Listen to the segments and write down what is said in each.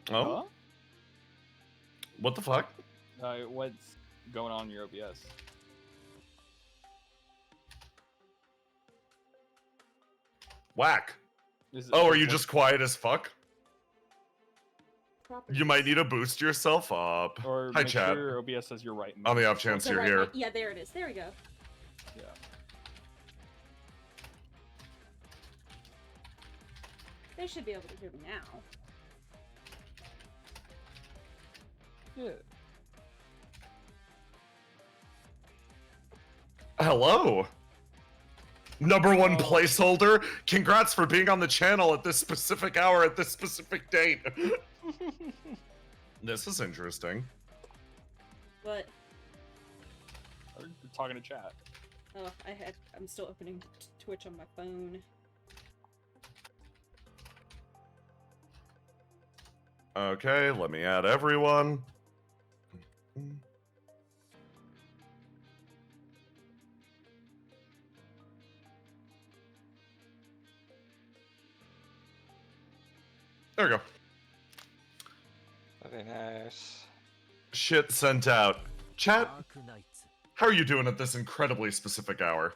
Oh? Huh? What the fuck? What's going on in your OBS? Whack. Is it- Oh, are you what- just quiet as fuck? Properties. You might need to boost yourself up. Or Hi, make chat. sure your OBS says you're right. On the off chance So you're right, here. yeah, there it is. There we go. Yeah. They should be able to hear me now. Yeah. Hello. Number one Oh. placeholder. Congrats for being on the channel at this specific hour at this specific date. This is interesting. But We're talking to chat. oh, I'm still opening Twitch on my phone. Okay, let me add everyone. There we go. Very nice. Shit sent out. Chat, Arknights. how are you doing at this incredibly specific hour?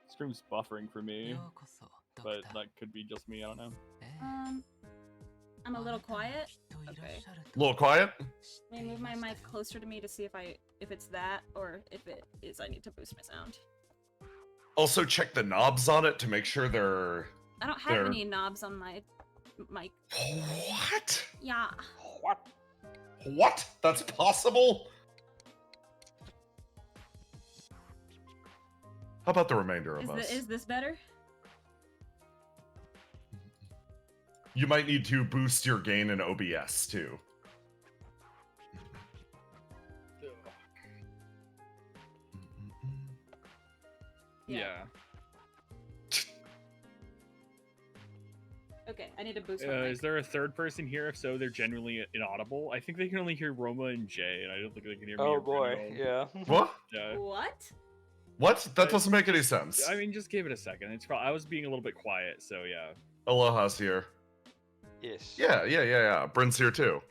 Stream's buffering for me, ようこそ、ド but クター。 that could be just me. I don't know. え I'm a little quiet. きっといらっしゃる A と little quiet? 知っ Let て me い move ま my した mic よ closer to me to see if it's that or if it is I need to boost my sound. Also check the knobs on it to make sure they're... I don't have There. any knobs on my mic. What? Yeah. What? What? That's possible? How about the remainder of us? Is this better? You might need to boost your gain in OBS too. Yeah. Okay, I need to boost my mic. Is there a third person here? If so, they're genuinely inaudible. I think they can only hear Roma and Jay, and I don't think they can hear me. Oh or boy, Bruno. yeah. What? Yeah. What? What? That doesn't make any sense. I mean, just give it a second. It's probably I was being a little bit quiet, so yeah. Aloha's here. Yes. Yeah. Bryn's here too.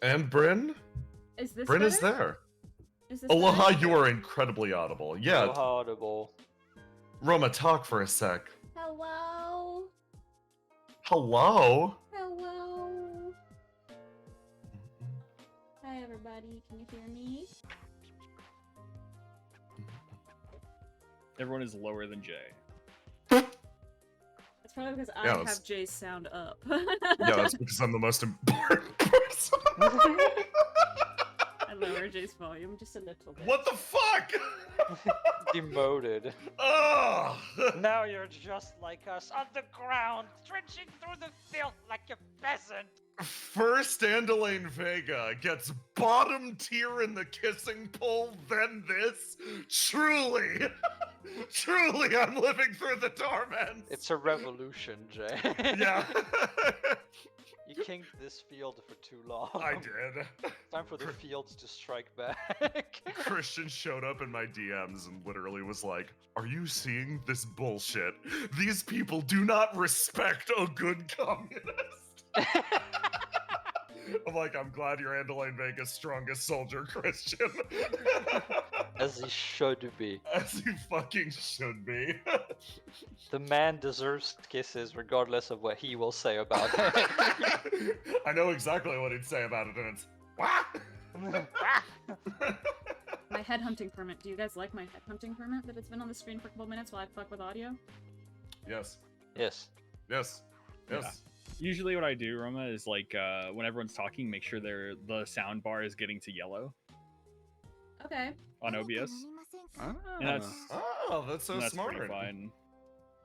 And Bryn? Is this Bryn better? is there. Is this Aloha, better? you are incredibly audible. Yeah, Audible. Roma, talk for a sec. Hello. Hello? Hello. Hi everybody, can you hear me? Everyone is lower than Jay. That's probably because I Yeah, that's- have Jay's sound up. Yeah, that's because I'm the most important person. I lower Jay's volume just a little bit. What the fuck? Demoted. Ugh. Now you're just like us, on the ground, trenching through the filth like a peasant. First, Andalaine Vega gets bottom tier in the kissing pool, then this? Truly, truly, I'm living through the torments. It's a revolution, Jay. Yeah, You kinked this field for too long. I did. Time for the fields to strike back. Christian showed up in my DMs and literally was like, "Are you seeing this bullshit? These people do not respect a good communist." I'm like, I'm glad you're Andalaine Vega's strongest soldier, Christian. As he should be. As he fucking should be. The man deserves kisses regardless of what he will say about it. I know exactly what he'd say about it, and it's My headhunting permit. Do you guys like my headhunting permit that it's been on the screen for a couple minutes while I fuck with audio? Yes. Yes. Yes. Yes. Usually, what I do, Roma, is like when everyone's talking, make sure the sound bar is getting to yellow Okay. on OBS. And That's so that's smart. pretty fine.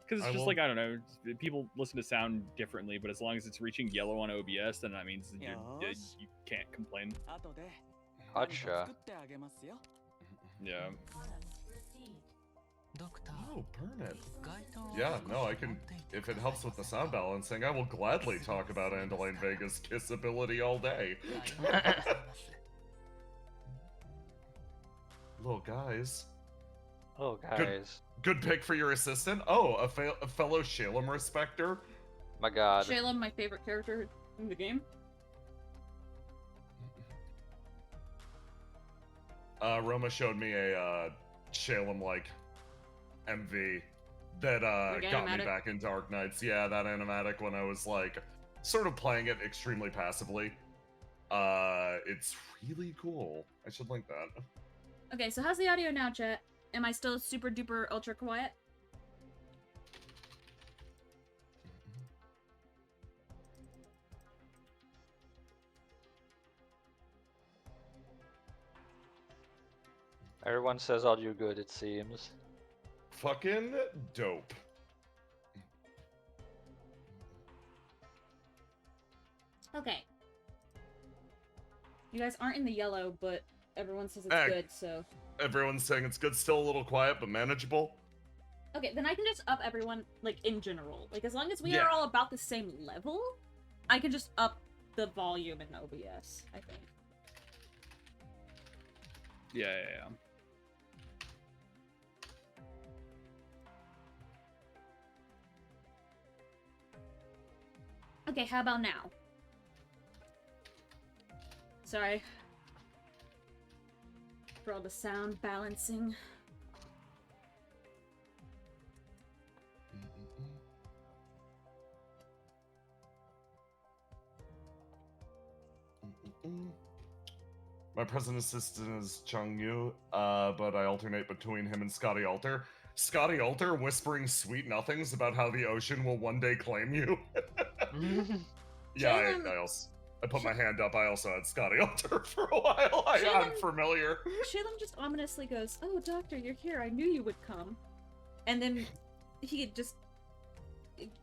Because I it's just will- like I don't know, people listen to sound differently, but as long as it's reaching yellow on OBS, then that means you can't complain. Gotcha. Yeah. ドクター Oh, burn it. 該当 Yeah, no, I can. If it helps with the sound balancing, I will gladly talk about Andalaine Vega's kiss ability all day. Little guys. Oh, guys. Good pick for your assistant. Oh, a fellow Shalem respecter. My god. Shalem, my favorite character in the game. Roma showed me a Shalem-like MV that Like got me animatic? back into Arknights. Yeah, that animatic when I was like sort of playing it extremely passively. It's really cool. I should link that. Okay, so how's the audio now, chat? Am I still super duper ultra quiet? Everyone says audio good, it seems. Fucking dope. Okay. You guys aren't in the yellow, but everyone says it's Eh. good, so... Everyone's saying it's good, still a little quiet, but manageable. Okay, then I can just up everyone, like, in general. Like, as long as we Yeah. are all about the same level, I can just up the volume in OBS, I think. Yeah. Okay, how about now? Sorry. For all the sound balancing. My present assistant is Chung Yu, but I alternate between him and Scotty Alter. Scotty Alter whispering sweet nothings about how the ocean will one day claim you. Yeah, I put my hand up. I also had Scotty Alter for a while. I'm familiar. Shalem just ominously goes, "Oh, doctor, you're here. I knew you would come." And then he just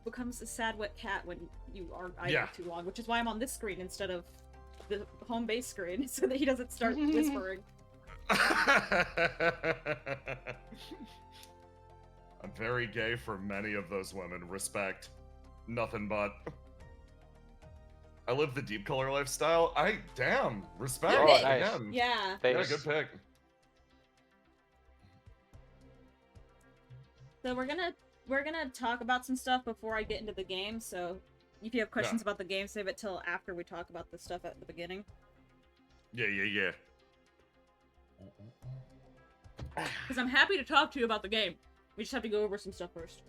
becomes a sad wet cat when you are idle too long, which is why I'm on this screen instead of the home base screen, so that he doesn't start whispering. I'm very gay for many of those women. Respect. Nothing but. I live the deep color lifestyle. Damn. Respect. Oh, nice. Again. Yeah. Yeah, good pick. So we're gonna talk about some stuff before I get into the game, so if you have questions about the game, save it till after we talk about the stuff at the beginning. Yeah. Because I'm happy to talk to you about the game. We just have to go over some stuff first.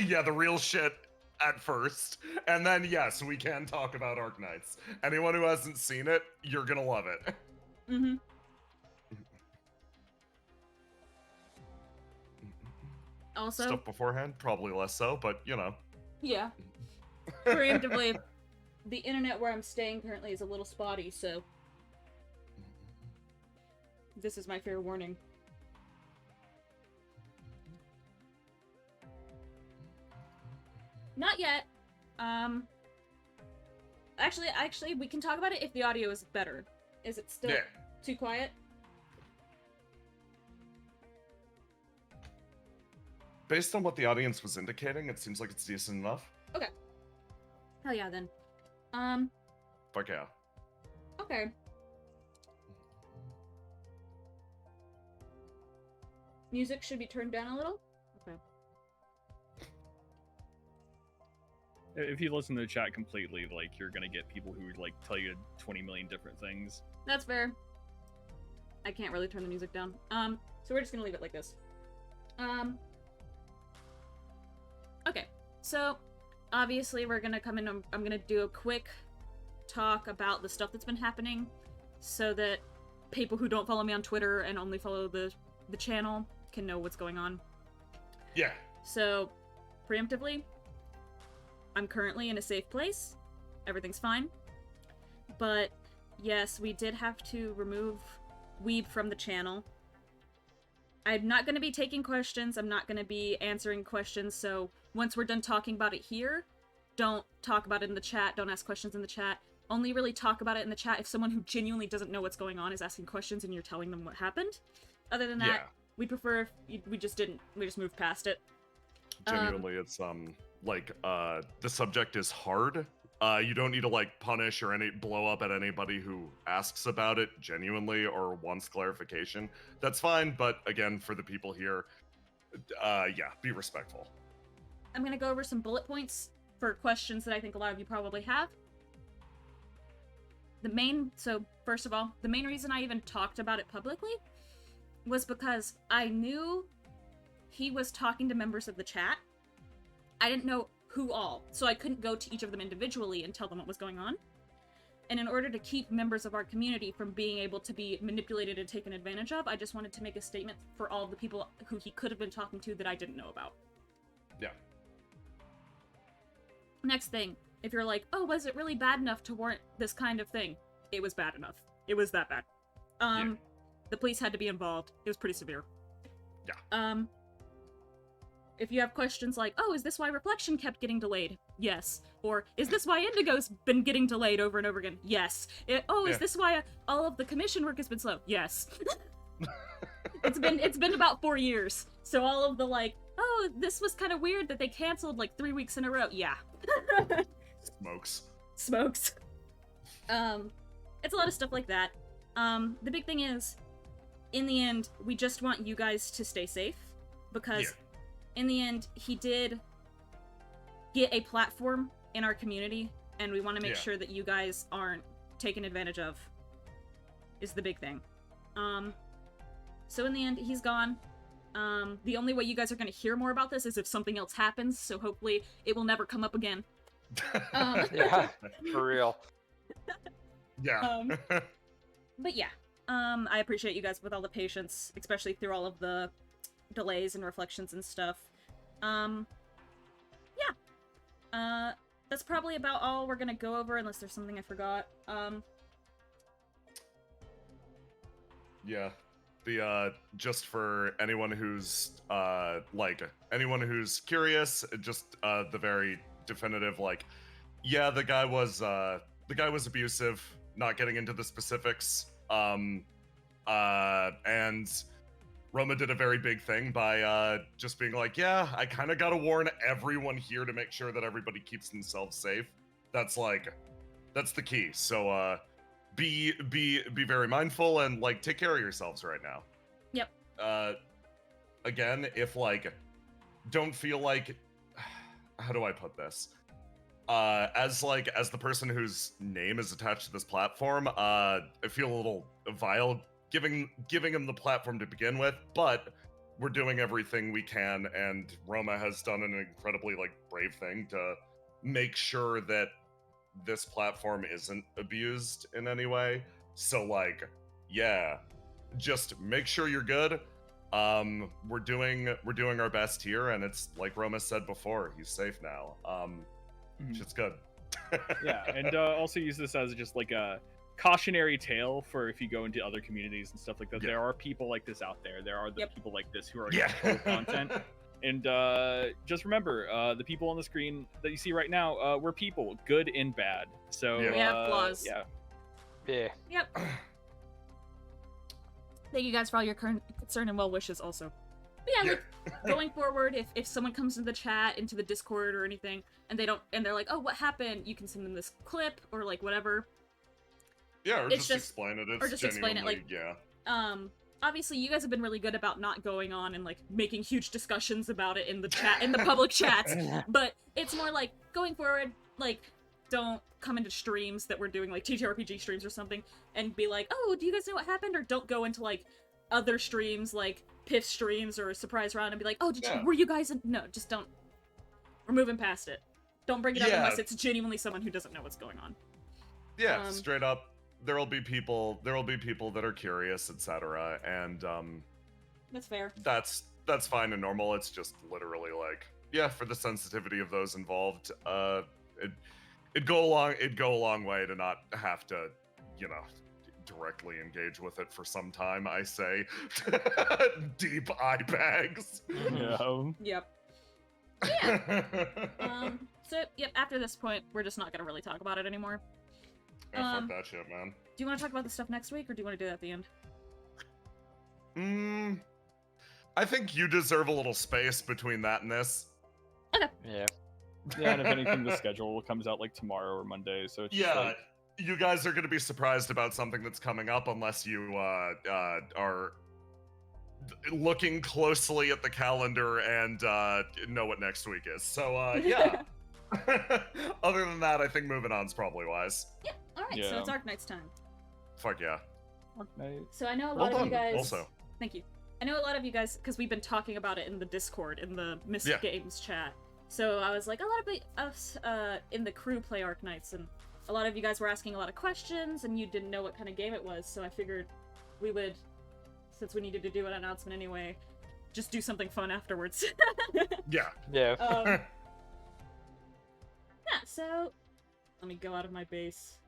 Yeah, the real shit at first. And then, yes, we can talk about Arknights. Anyone who hasn't seen it, you're gonna love it. Mm-hmm. Also, Stuff beforehand, probably less so, but you know. yeah. Preemptively, the internet where I'm staying currently is a little spotty, so this is my fair warning. Not yet. Actually, we can talk about it if the audio is better. Is it still too quiet? Based on what the audience was indicating, it seems like it's decent enough. Okay. Hell yeah, then. Fuck yeah. Okay. Music should be turned down a little? Okay. If you listen to the chat completely, like, you're gonna get people who like tell you 20 million different things. That's fair. I can't really turn the music down. So we're just gonna leave it like this. Okay. So, obviously we're gonna come in, I'm gonna do a quick talk about the stuff that's been happening so that people who don't follow me on Twitter and only follow the channel can know what's going on. Yeah. So, preemptively, I'm currently in a safe place. Everything's fine. But, yes, we did have to remove Weeb from the channel. I'm not going to be taking questions. I'm not going to be answering questions. So, once we're done talking about it here, don't talk about it in the chat. Don't ask questions in the chat. Only really talk about it in the chat if someone who genuinely doesn't know what's going on is asking questions and you're telling them what happened. Other than that, we'd prefer if we just moved past it. Genuinely, it's, like, the subject is hard, You don't need to like punish or blow up at anybody who asks about it genuinely or wants clarification. That's fine, but again, for the people here, yeah, be respectful. I'm gonna go over some bullet points for questions that I think a lot of you probably have. So first of all, the main reason I even talked about it publicly was because I knew he was talking to members of the chat. I didn't know who all, so I couldn't go to each of them individually and tell them what was going on. And in order to keep members of our community from being able to be manipulated and taken advantage of, I just wanted to make a statement for all of the people who he could have been talking to that I didn't know about. Yeah. Next thing, if you're like, oh, was it really bad enough to warrant this kind of thing? It was bad enough. It was that bad. Yeah. The police had to be involved. It was pretty severe. Yeah. If you have questions like, oh, is this why Reflection kept getting delayed? Yes. Or, is this why Indigo's been getting delayed over and over again? Yes. Is this why all of the commission work has been slow? Yes. It's been about 4 years. So all of the like, oh, this was kind of weird that they canceled like 3 weeks in a row. Yeah. Smokes. It's a lot of stuff like that. The big thing is, in the end, we just want you guys to stay safe, because in the end, he did get a platform in our community, and we want to make sure that you guys aren't taken advantage of, is the big thing. So in the end, he's gone. The only way you guys are going to hear more about this is if something else happens, so hopefully it will never come up again. Yeah, for real. Yeah. But yeah, I appreciate you guys with all the patience, especially through all of the delays and reflections and stuff. Yeah. That's probably about all we're gonna go over, unless there's something I forgot. Yeah. Just for anyone who's, anyone who's curious, just, the very definitive, like, yeah, the guy was abusive, not getting into the specifics, and Roma did a very big thing by, just being like, yeah, I kind of gotta warn everyone here to make sure that everybody keeps themselves safe. That's the key. So, be very mindful and, like, take care of yourselves right now. Yep. Again, if, like, don't feel like, how do I put this? As the person whose name is attached to this platform, I feel a little vile giving him the platform to begin with, but we're doing everything we can, and Roma has done an incredibly, like, brave thing to make sure that this platform isn't abused in any way. So, like, yeah, just make sure you're good. We're doing our best here, and it's like Roma said before, he's safe now. It's good. Yeah, and also use this as just like a cautionary tale for if you go into other communities and stuff like that. There are people like this out there. There are the people like this who are controlling content. And just remember, the people on the screen that you see right now, we're people, good and bad. So we have flaws. Yeah. Yep. Thank you guys for all your concern and well wishes also. But yeah, like, going forward, if someone comes into the chat, into the Discord or anything, and they're like, oh, what happened? You can send them this clip or like whatever. Yeah, or just explain it. Or just explain it, like, obviously you guys have been really good about not going on and like making huge discussions about it in the chat, in the public chats. But it's more like going forward, like, don't come into streams that we're doing, like TTRPG streams or something, and be like, oh, do you guys know what happened? Or don't go into like other streams like Piff streams or a surprise round and be like, oh, were you guys in... No, just don't. We're moving past it. Don't bring it up unless it's genuinely someone who doesn't know what's going on. Yeah, straight up. There'll be people that are curious, etc. And that's fair. That's fine and normal. It's just literally like, yeah, for the sensitivity of those involved, it'd go a long way to not have to, directly engage with it for some time, I say. Deep eye bags. Yeah. Yep. Yeah. So, yep, after this point, we're just not gonna really talk about it anymore. Yeah, fuck that shit, man. Do you want to talk about the stuff next week, or do you want to do that at the end? I think you deserve a little space between that and this. Okay. Yeah. Yeah, and if anything, the schedule comes out like tomorrow or Monday, so it's just Yeah, like, you guys are going to be surprised about something that's coming up unless you are looking closely at the calendar and know what next week is. So yeah. Other than that, I think moving on's probably wise. Yeah, alright, so Yeah. it's Arknights time. Fuck yeah. Arknights. So I know a Well lot of you done, guys... also. Thank you. I know a lot of you guys, because we've been talking about it in the Discord, in the Missed Yeah. Games chat. So I was like, a lot of us in the crew play Arknights, and a lot of you guys were asking a lot of questions, and you didn't know what kind of game it was, so I figured we would, since we needed to do an announcement anyway, just do something fun afterwards. Yeah. Yeah. Yeah, so... Let me go out of my base.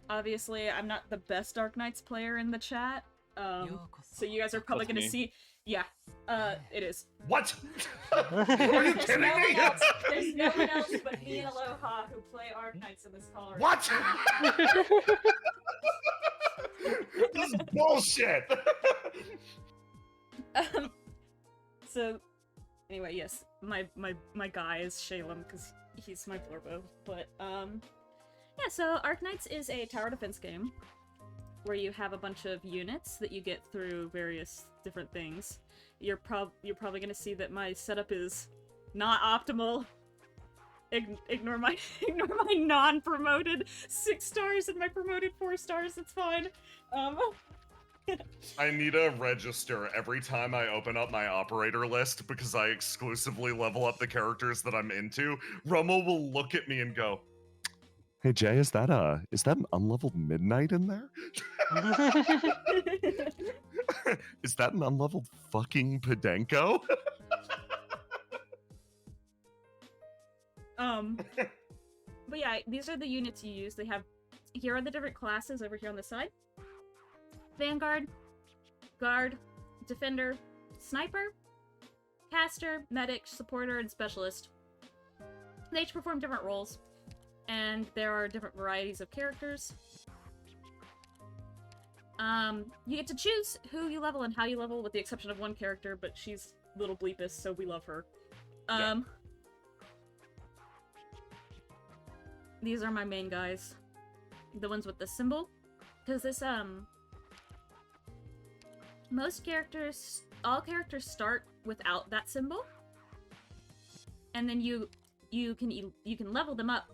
Obviously, I'm not the best Arknights player in the chat, so you guys are probably That's gonna me. see... Yeah, it is. What? Are you There's kidding no me? one else, there's no one else but me and Aloha who play Arknights in this call. What? This is bullshit. So, anyway, yes, my guy is Shalem because he's my Blurbo. But yeah. So Arknights is a tower defense game where you have a bunch of units that you get through various different things. You're probably gonna see that my setup is not optimal. Ignore my non-promoted 6 stars and my promoted 4 stars. It's fine. I need to register every time I open up my operator list because I exclusively level up the characters that I'm into. Roma will look at me and go, "Hey Jay, is that an unleveled midnight in there? Is that an unleveled fucking Podenko?" But yeah, these are the units you use. They have, here are the different classes over here on the side. Vanguard, Guard, Defender, Sniper, Caster, Medic, Supporter, and Specialist. They each perform different roles, and there are different varieties of characters. You get to choose who you level and how you level, with the exception of one character, but she's little bleepus, so we love her. Yeah. These are my main guys. The ones with the symbol. Because this, all characters start without that symbol. And then you can level them up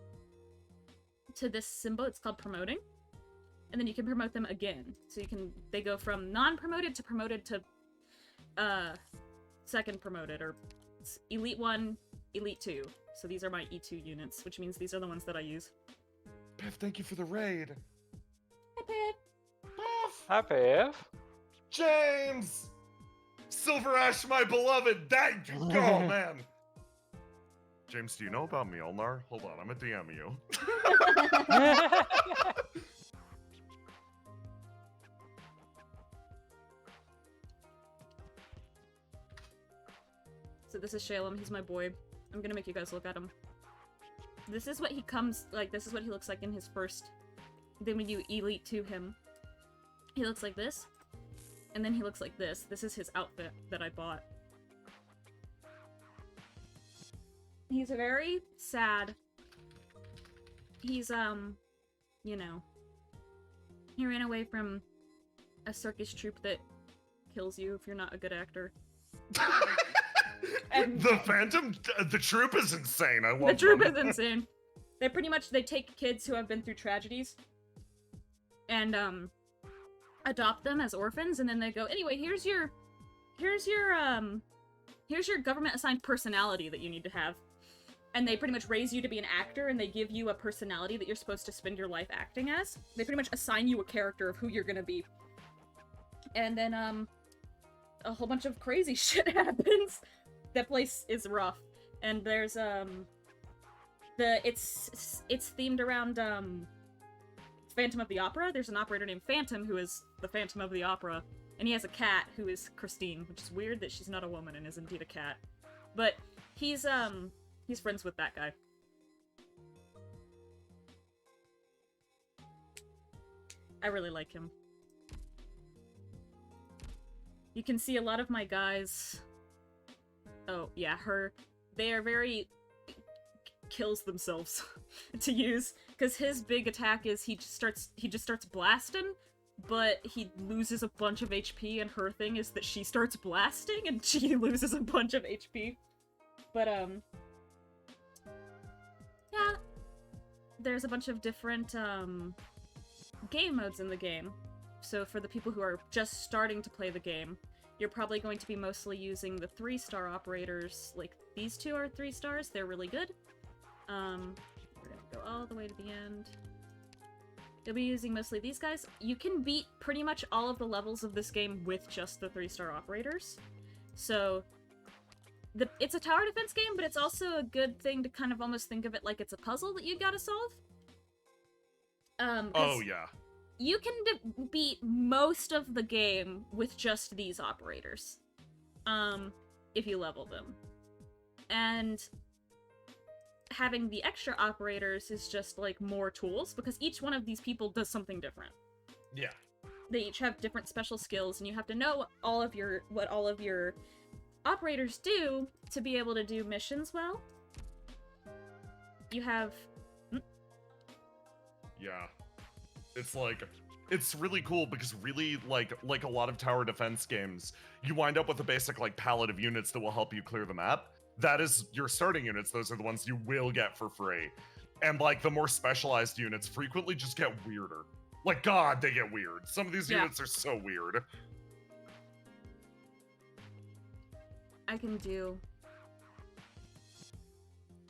to this symbol. It's called promoting. And then you can promote them again. So they go from non-promoted to promoted to, second promoted, or Elite 1, Elite 2. So these are my E2 units, which means these are the ones that I use. Piff, thank you for the raid. Hi, Pip. Piff! Hi, Piff. James! Silver Ash, my beloved! Thank you! Oh, man! James, do you know about Mjolnir? Hold on, I'm gonna DM you. So this is Shalem, he's my boy. I'm gonna make you guys look at him. This is what he this is what he looks like in his first... Then when you elite to him, he looks like this. And then he looks like this. This is his outfit that I bought. He's very sad. He's, you know... He ran away from a circus troupe that kills you if you're not a good actor. And The troop is insane. I love the troop them. is insane. They take kids who have been through tragedies and adopt them as orphans, and then they go, anyway, here's your government assigned personality that you need to have. And they pretty much raise you to be an actor, and they give you a personality that you're supposed to spend your life acting as. They pretty much assign you a character of who you're gonna be. And then a whole bunch of crazy shit happens. That place is rough, and there's it's themed around Phantom of the Opera. There's an operator named Phantom who is the Phantom of the Opera, and he has a cat who is Christine, which is weird that she's not a woman and is indeed a cat. But he's friends with that guy. I really like him. You can see a lot of my guys Oh, yeah, they are very kills themselves to use, because his big attack is he just starts blasting, but he loses a bunch of HP, and her thing is that she starts blasting and she loses a bunch of HP. But yeah, there's a bunch of different game modes in the game. So for the people who are just starting to play the game, you're probably going to be mostly using the 3-star operators. Like, these two are 3 stars, they're really good. We're gonna go all the way to the end. You'll be using mostly these guys. You can beat pretty much all of the levels of this game with just the 3-star operators. So, it's a tower defense game, but it's also a good thing to kind of almost think of it like it's a puzzle that you gotta solve. Oh, yeah. You can beat most of the game with just these operators. If you level them. And having the extra operators is just, like, more tools, because each one of these people does something different. Yeah. They each have different special skills, and you have to know what all of your operators do to be able to do missions well. You have... Yeah. It's like... It's really cool because really, like a lot of tower defense games, you wind up with a basic, like, palette of units that will help you clear the map. That is your starting units. Those are the ones you will get for free. And, like, the more specialized units frequently just get weirder. Like, God, they get weird. Some of these units are so weird. I'm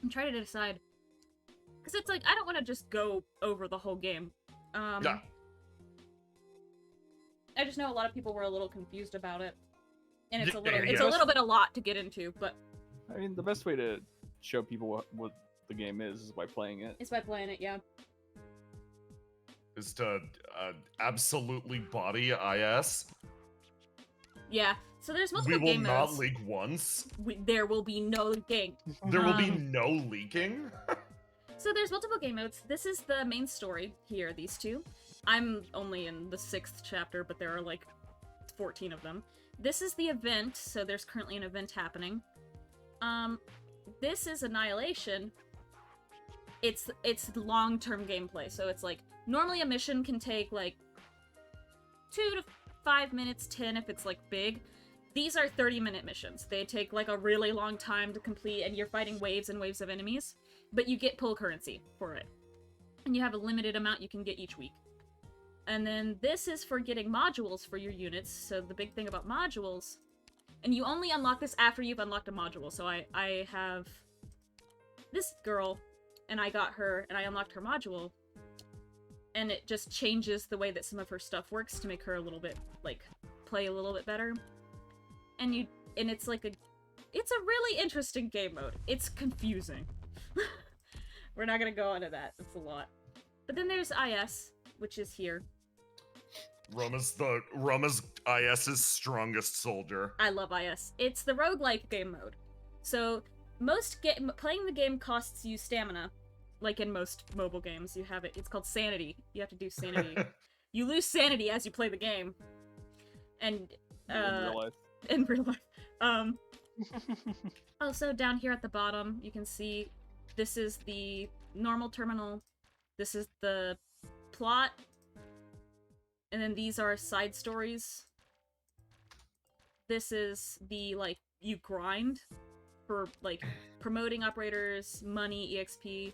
trying to decide. Because it's like, I don't want to just go over the whole game. Yeah. I just know a lot of people were a little confused about it. And it's Yeah, a little bit a lot to get into, but... I mean, the best way to show people what the game is by playing it. It's by playing it, yeah. Is to absolutely body IS. Yeah, so there's multiple game modes. We will not leak once. There will be no leaking. There will be no leaking? So there's multiple game modes. This is the main story here, these two. I'm only in the 6th chapter, but there are like 14 of them. This is the event, so there's currently an event happening. This is Annihilation. It's long-term gameplay, so it's like, normally a mission can take like 2 to 5 minutes, 10 if it's like big. These are 30-minute missions. They take like a really long time to complete, and you're fighting waves and waves of enemies, but you get pull currency for it. And you have a limited amount you can get each week. And then this is for getting modules for your units, so the big thing about modules... And you only unlock this after you've unlocked a module, so I have this girl, and I got her, and I unlocked her module, and it just changes the way that some of her stuff works to make her a little bit, like, play a little bit better. And it's like it's a really interesting game mode. It's confusing. We're not gonna go into that, it's a lot. But then there's IS, which is here. Roma's IS's strongest soldier. I love IS. It's the roguelike game mode. So, playing the game costs you stamina. Like in most mobile games, you have it. It's called sanity. You have to do sanity. You lose sanity as you play the game. And, In real life. In real life. Also, down here at the bottom, you can see this is the normal terminal. This is the plot. And then these are side stories. This is the, like, you grind for, like, promoting operators, money, EXP.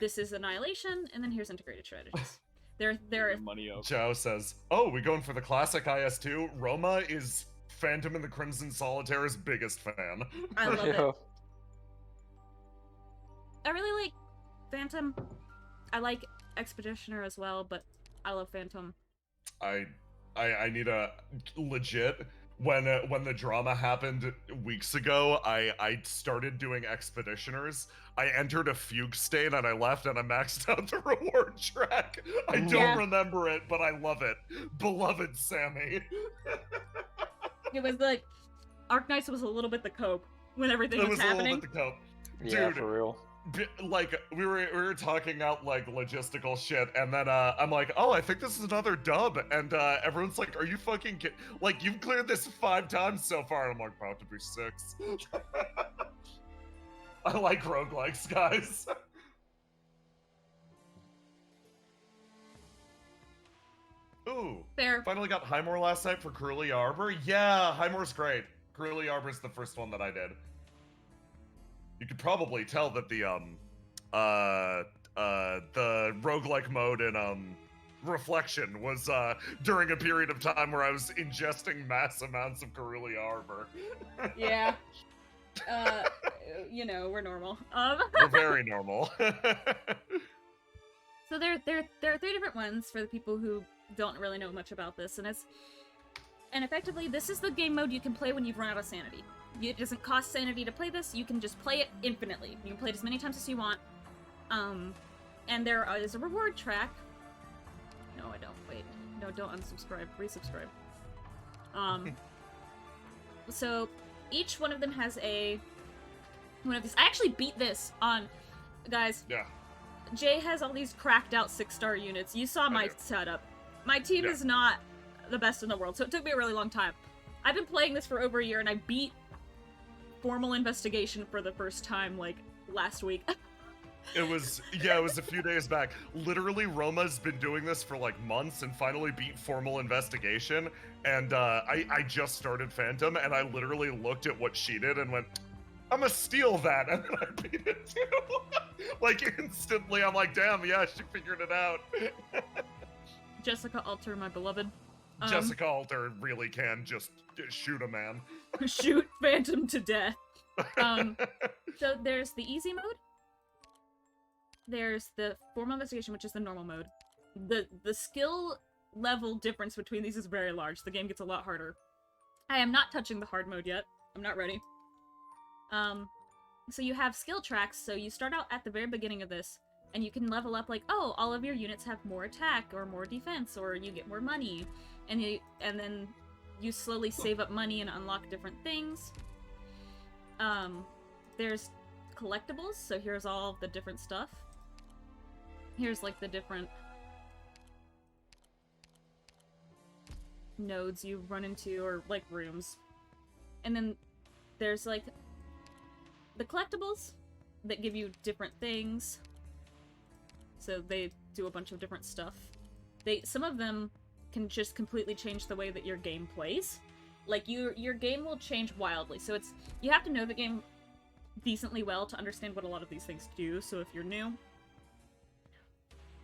This is Annihilation, and then here's integrated strategies. There Money up. Joe says, "Oh, we going for the classic IS2? Roma is Phantom and the Crimson Solitaire's biggest fan." I love it. I really like Phantom. I like Expeditioner as well, but I love Phantom. I need a legit when the drama happened weeks ago, I started doing expeditioners. I entered a fugue state and I left and I maxed out the reward track. I don't remember it, but I love it. Beloved Sammy. It was like Arknights was a little bit the cope when everything was happening. A little bit the cope. Yeah, Dude, for real. like we were talking out like logistical shit, and then I'm like, oh, I think this is another dub, and everyone's like, are you fucking like you've cleared this 5 times so far? And I'm like, about to be 6. I like roguelikes, guys. Ooh, Fair. finally got Highmore last night for Curly Arbor. Yeah, Highmore's great. Curly Arbor's the first one that I did. You could probably tell that the roguelike mode in Reflection was during a period of time where I was ingesting mass amounts of Curly Arbor. Yeah. You know, we're normal. We're very normal. So there are 3 different ones for the people who don't really know much about this, and effectively this is the game mode you can play when you've run out of sanity. It doesn't cost sanity to play this. You can just play it infinitely. You can play it as many times as you want. And there is a reward track. No, I don't. Wait. No, don't unsubscribe. Resubscribe. So each one of them has one of these. I actually beat this on, guys. Yeah. Jay has all these cracked out 6-star units. You saw my setup. My team is not the best in the world, so it took me a really long time. I've been playing this for over a year, and I beat Formal Investigation for the first time, like, last week. It was a few days back. Literally, Roma's been doing this for, like, months and finally beat Formal Investigation, and I just started Phantom, and I literally looked at what she did and went, I'm gonna steal that, and then I beat it too. Like, instantly, I'm like, damn, yeah, she figured it out. Jessica Alter, my beloved. Jessica Alter really can just shoot a man. Shoot Phantom to death. So there's the easy mode. There's the Formal Investigation, which is the normal mode. The skill level difference between these is very large. The game gets a lot harder. I am not touching the hard mode yet. I'm not ready. So you have skill tracks, so you start out at the very beginning of this, and you can level up like, oh, all of your units have more attack, or more defense, or you get more money, and then you slowly save up money and unlock different things. There's collectibles, so here's all the different stuff. Here's like the different nodes you run into, or like rooms. And then there's like the collectibles that give you different things. So they do a bunch of different stuff. Some of them can just completely change the way that your game plays. Like your game will change wildly. So you have to know the game decently well to understand what a lot of these things do. So if you're new,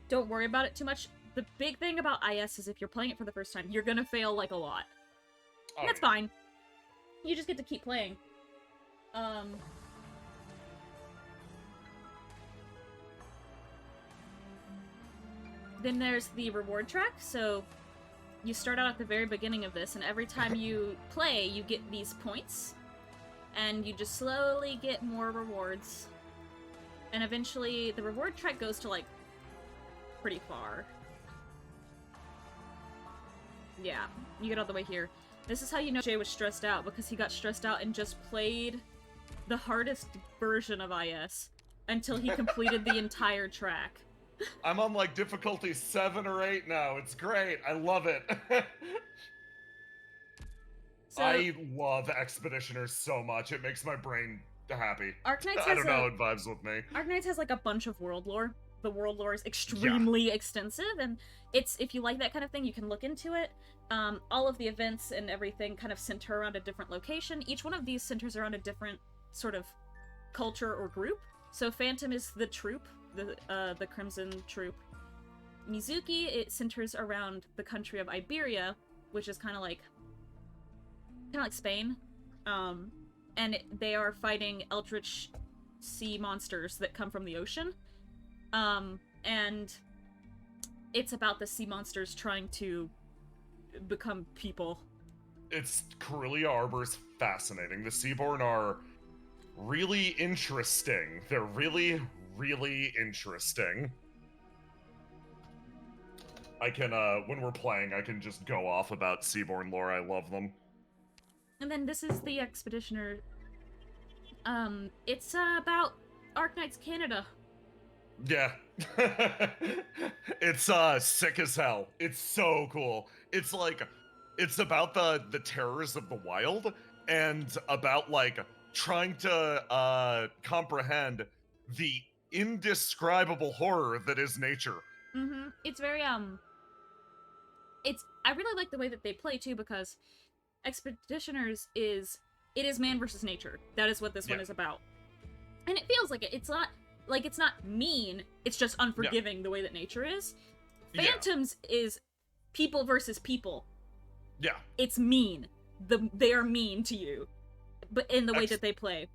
don't worry about it too much. The big thing about IS is if you're playing it for the first time, you're gonna fail like a lot. And that's fine. You just get to keep playing. Then there's the reward track, so you start out at the very beginning of this, and every time you play, you get these points, and you just slowly get more rewards. And eventually, the reward track goes to, like, pretty far. Yeah, you get all the way here. This is how you know Jay was stressed out, because he got stressed out and just played the hardest version of IS until he completed the entire track. I'm on, like, difficulty 7 or 8 now. It's great. I love it. So, I love Expeditioners so much. It makes my brain happy. Arknights I don't know, it vibes with me. Arknights has, like, a bunch of world lore. The world lore is extremely extensive, and if you like that kind of thing, you can look into it. All of the events and everything kind of center around a different location. Each one of these centers around a different sort of culture or group. So Phantom is the troop, the Crimson troop. Mizuki, it centers around the country of Iberia, which is kind of like Spain. And they are fighting eldritch sea monsters that come from the ocean. And it's about the sea monsters trying to become people. It's Corellia Arbor's fascinating. The Seaborn are really interesting. They're really, really interesting. I can, when we're playing, I can just go off about Seaborn lore. I love them. And then this is the Expeditioner. It's about Arknights Canada. Yeah. It's sick as hell. It's so cool. It's like it's about the terrors of the wild and about like trying to comprehend the indescribable horror that is nature. Mm-hmm. It's very I really like the way that they play too, because Expeditioners is man versus nature. That is what this one is about. And it feels like it. It's not mean, it's just unforgiving the way that nature is. Phantoms is people versus people. Yeah. It's mean. They are mean to you. But in the way that they play.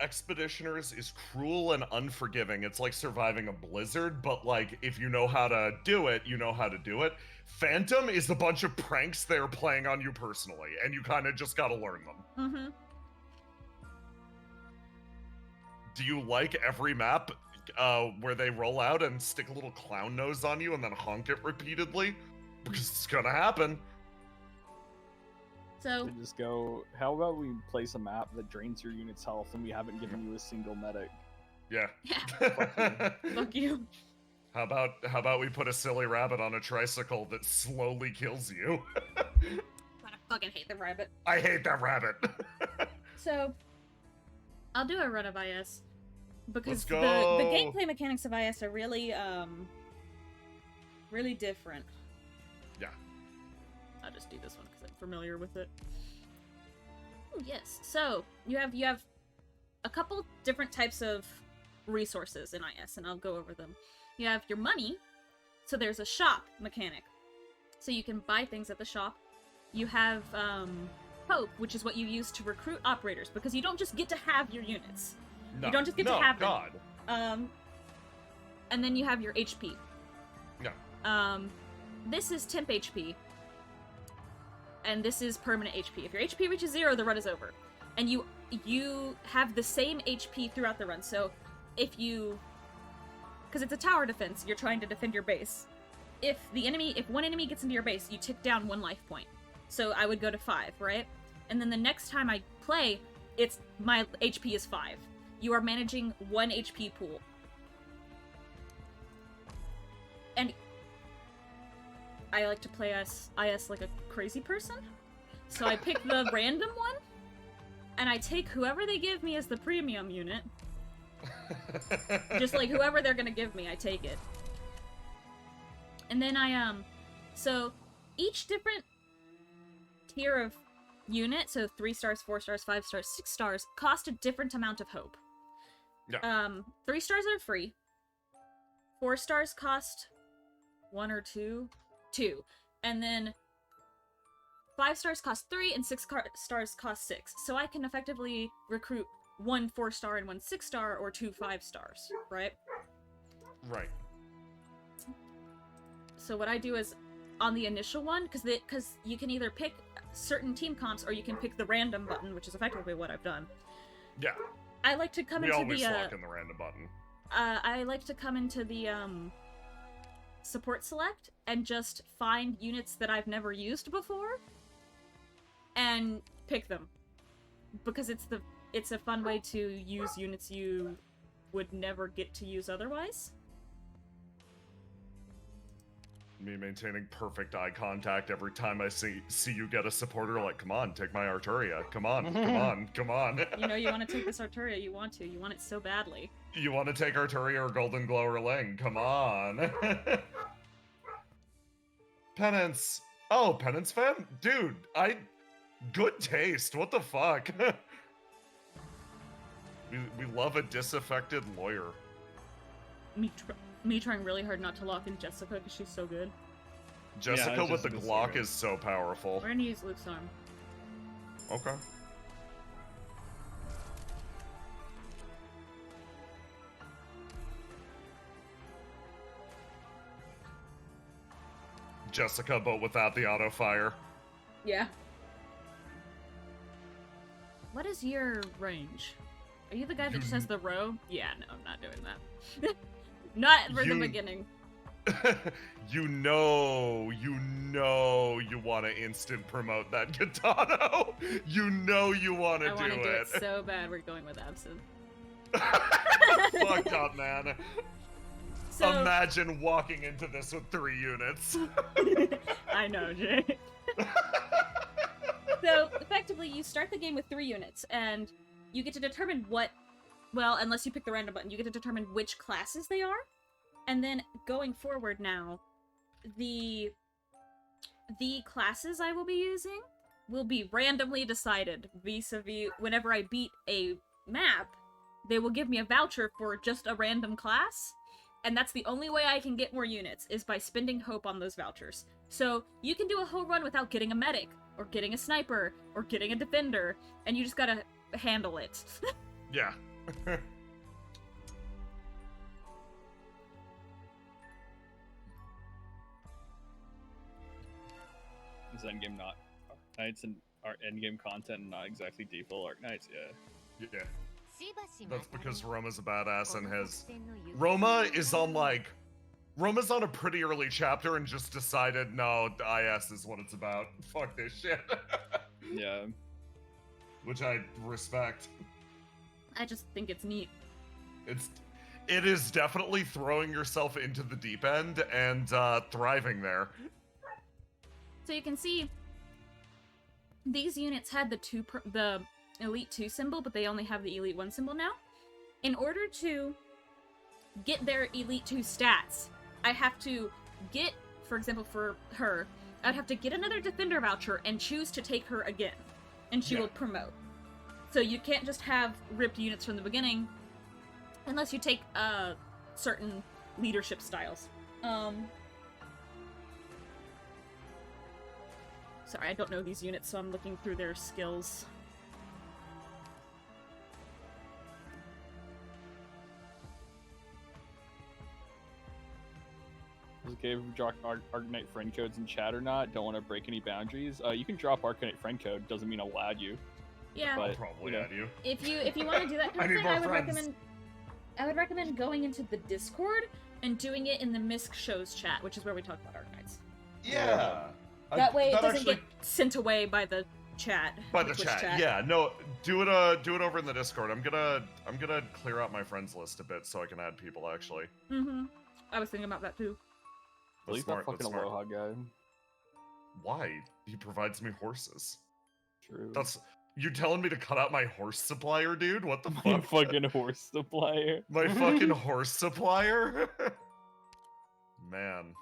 Expeditioners is cruel and unforgiving. It's like surviving a blizzard, but like if you know how to do it, you know how to do it. Phantom is a bunch of pranks they're playing on you personally, and you kind of just gotta learn them. Mm-hmm. Do you like every map where they roll out and stick a little clown nose on you and then honk it repeatedly? Because it's gonna happen. So They just go, how about we place a map that drains your unit's health and we haven't given you a single medic? Yeah. fuck you. How about we put a silly rabbit on a tricycle that slowly kills you? I fucking hate the rabbit. I hate that rabbit. So I'll do a run of IS because Let's the go. gameplay mechanics of IS are really really different. Yeah. I'll just do this one because I'm familiar with it. Ooh, yes. So you have a couple different types of resources in IS, and I'll go over them. You have your money. So there's a shop mechanic. So you can buy things at the shop. You have hope, which is what you use to recruit operators, because you don't just get to have your units. No, You don't just get to have them. God. And then you have your HP. Yeah. This is temp HP. And this is permanent HP. If your HP reaches 0, the run is over. And you have the same HP throughout the run. So if you... Because it's a tower defense, you're trying to defend your base. If one enemy gets into your base, you tick down 1 life point. So I would go to 5, right? And then the next time I play, my HP is 5. You are managing 1 HP pool. And I like to play IS like a crazy person. So I pick the random one, and I take whoever they give me as the premium unit. Just like whoever they're gonna give me, I take it. And then so each different tier of unit, so 3 stars, 4 stars, 5 stars, 6 stars, cost a different amount of hope. Yeah. 3 stars are free. 4 stars cost 1 or 2. 2. And then 5 stars cost 3 and 6 stars cost 6. So I can effectively recruit 1 4-star and 1 6-star, or 2 5-stars, right? Right. So what I do is, on the initial one, because you can either pick certain team comps or you can pick the random button, which is effectively what I've done. Yeah. I like to come We into always the lock in the random button. I like to come into the support select and just find units that I've never used before and pick them, because it's a fun way to use units you would never get to use otherwise. Me maintaining perfect eye contact every time I see you get a supporter, like, come on, take my Arturia. Come on, come on, come on. You know you want to take this Arturia, you want it so badly. You want to take Arturia or Golden Glow or Ling? Come on. Penance. Oh, Penance fan? Dude, good taste. What the fuck? we love a disaffected lawyer. Me trying really hard not to lock in Jessica because she's so good. Jessica with the Jessica's so Glock good. is so powerful. We're gonna use Luke's arm. Okay. Jessica, but without the auto fire. Yeah. What is your range? Are you the guy that just has the row? Yeah, no, I'm not doing that. Not for the beginning. you know you want to instant promote that Gitano. You know you want to do it. I want to do it so bad. We're going with Absinthe. Fucked up, man. So Imagine walking into this with 3 units. I know, Jay. So effectively, you start the game with 3 units, and you get to determine what. Well, unless you pick the random button, you get to determine which classes they are, and then going forward now, the classes I will be using will be randomly decided vis-a-vis whenever I beat a map. They will give me a voucher for just a random class, and that's the only way I can get more units, is by spending hope on those vouchers. So you can do a whole run without getting a medic, or getting a sniper, or getting a defender, and you just gotta handle it. Yeah. Is endgame not Arknights and endgame content and not exactly default Arknights? Yeah. Yeah. That's because Roma's a badass and Roma's on a pretty early chapter and just decided, no, IS is what it's about. Fuck this shit. Yeah. Which I respect. I just think it's neat. It is definitely throwing yourself into the deep end and thriving there. So you can see these units had the Elite 2 symbol, but they only have the Elite 1 symbol now. In order to get their Elite 2 stats, I have to get, for example, for her, I'd have to get another Defender voucher and choose to take her again, and she will promote. So you can't just have ripped units from the beginning, unless you take certain leadership styles. Sorry, I don't know these units, so I'm looking through their skills. Is it okay if we drop Arknight friend codes in chat or not? Don't want to break any boundaries. You can drop Arknight friend code. Doesn't mean I'll add you. Yeah. But, I'll probably you know. add you. If you want to do that kind of thing, I would recommend going into the Discord and doing it in the Misk Shows chat, which is where we talk about Arknights. Yeah. That way it doesn't actually... get sent away by the chat. By the chat. Yeah. No, do it over in the Discord. I'm gonna clear out my friends list a bit so I can add people actually. Mm-hmm. I was thinking about that too. Leave that fucking Aloha guy. Why? He provides me horses. True. You telling me to cut out my horse supplier, dude? What the My fuck? fucking horse supplier. My fucking horse supplier? Man.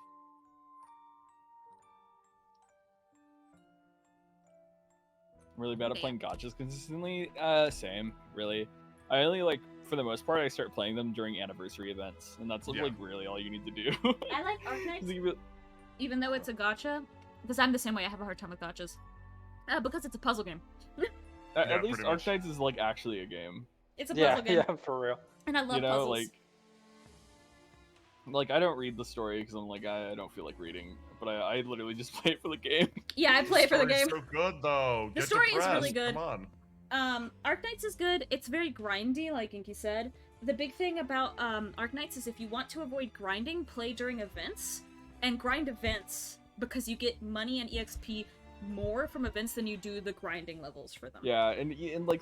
I'm really bad at playing gachas consistently. Same, really. I only for the most part, I start playing them during anniversary events, and that's like really all you need to do. I like Arknights, even though it's a gacha, because I'm the same way. I have a hard time with gachas, because it's a puzzle game. At least Arknights is actually a game. It's a puzzle game. Yeah, for real. And I love puzzles. Like I don't read the story because I'm I don't feel like reading, but I literally just play it for the game. Yeah, I play it for the game. So good though. The story is really good. Come on. Arknights is good. It's very grindy, like Inky said. The big thing about Arknights is if you want to avoid grinding, play during events, and grind events because you get money and EXP more from events than you do the grinding levels for them. Yeah, and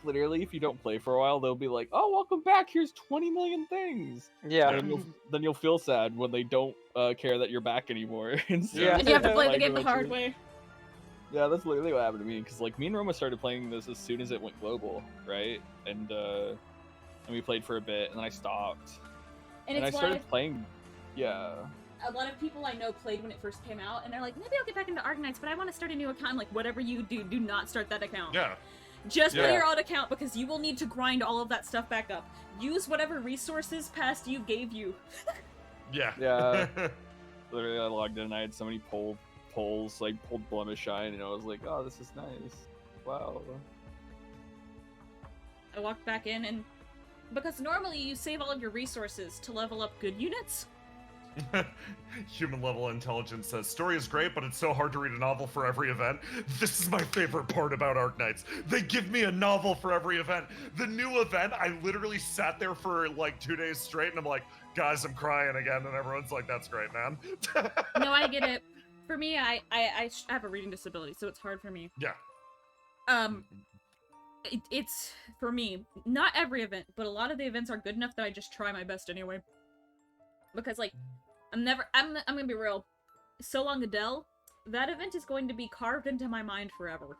literally, if you don't play for a while, they'll be like, "Oh, welcome back. Here's 20 million things." Yeah. And then you'll feel sad when they don't care that you're back anymore. And you have to play the game the hard way. Yeah, that's literally what happened to me. Because me and Roma started playing this as soon as it went global, right? And we played for a bit, and then I stopped. And I started playing. Yeah. A lot of people I know played when it first came out, and they're like, maybe I'll get back into Arknights, but I want to start a new account. I'm like, whatever you do, do not start that account. Yeah. Just play your old account, because you will need to grind all of that stuff back up. Use whatever resources past you gave you. Yeah. Yeah. Literally, I logged in, and I had so many polls, pulled Blemish Shine, and I was like, oh, this is nice. Wow. I walked back in, and because normally you save all of your resources to level up good units. Human level intelligence says, story is great, but it's so hard to read a novel for every event. This is my favorite part about Arknights. They give me a novel for every event. The new event, I literally sat there for 2 days straight, and I'm like, guys, I'm crying again, and everyone's like, that's great, man. No, I get it. For me, I have a reading disability, so it's hard for me. Yeah. it's for me, not every event, but a lot of the events are good enough that I just try my best anyway. Because like, I'm gonna be real. So Long Adele, that event is going to be carved into my mind forever.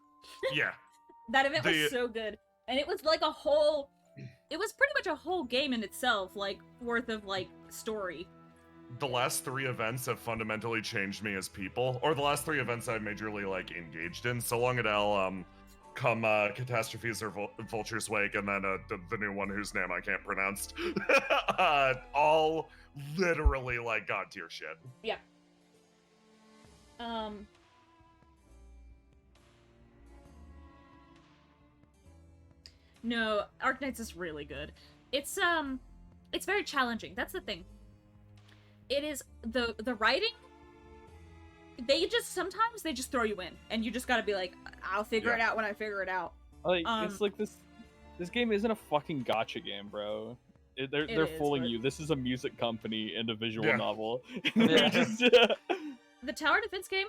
Yeah. That event was so good. And it was like it was pretty much a whole game in itself, like, worth of, like, story. The last 3 events have fundamentally changed me as people, or the last 3 events I've majorly, like, engaged in. So Long Adele, come Catastrophes or Vulture's Wake, and then the new one whose name I can't pronounce. All literally, like, god tier shit. Yeah. No, Arknights is really good. It's very challenging. That's the thing. It is the writing. Sometimes they just throw you in, and you just gotta be like, I'll figure it out when I figure it out. Like it's like this game isn't a fucking gacha game, bro. They're fooling you. This is a music company and a visual novel. The tower defense game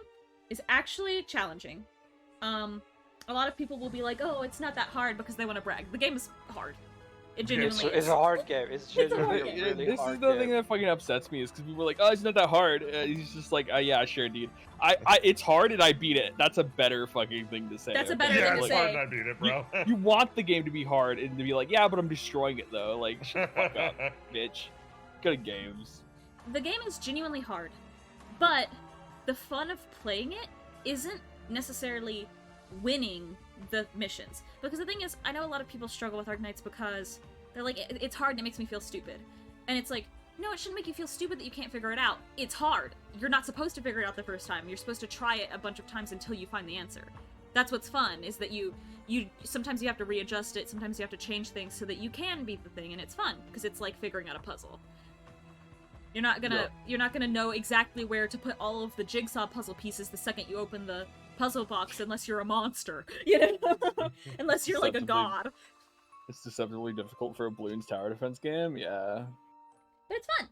is actually challenging. A lot of people will be like, "Oh, it's not that hard," because they want to brag. The game is hard. It genuinely is. It's a hard game. It's genuinely game. a really this hard is the game. thing that fucking upsets me is because people are like, "Oh, it's not that hard." He's just like, "Oh yeah, sure, dude. It's hard and I beat it." That's a better fucking thing to say. That's a better thing to it's say. hard and I beat it, bro. You want the game to be hard and to be like, "Yeah, but I'm destroying it though." Like, shut the fuck up, bitch. Go to games. The game is genuinely hard, but the fun of playing it isn't necessarily winning the missions. Because the thing is, I know a lot of people struggle with Arknights because they're like, it's hard and it makes me feel stupid. And it's like, no, it shouldn't make you feel stupid that you can't figure it out. It's hard. You're not supposed to figure it out the first time. You're supposed to try it a bunch of times until you find the answer. That's what's fun, is that you sometimes you have to readjust it, sometimes you have to change things so that you can beat the thing, and it's fun, because it's like figuring out a puzzle. You're not gonna know exactly where to put all of the jigsaw puzzle pieces the second you open the puzzle box unless you're a monster, you know? Unless you're like a god. It's deceptively difficult for a Bloons tower defense game, yeah. But it's fun.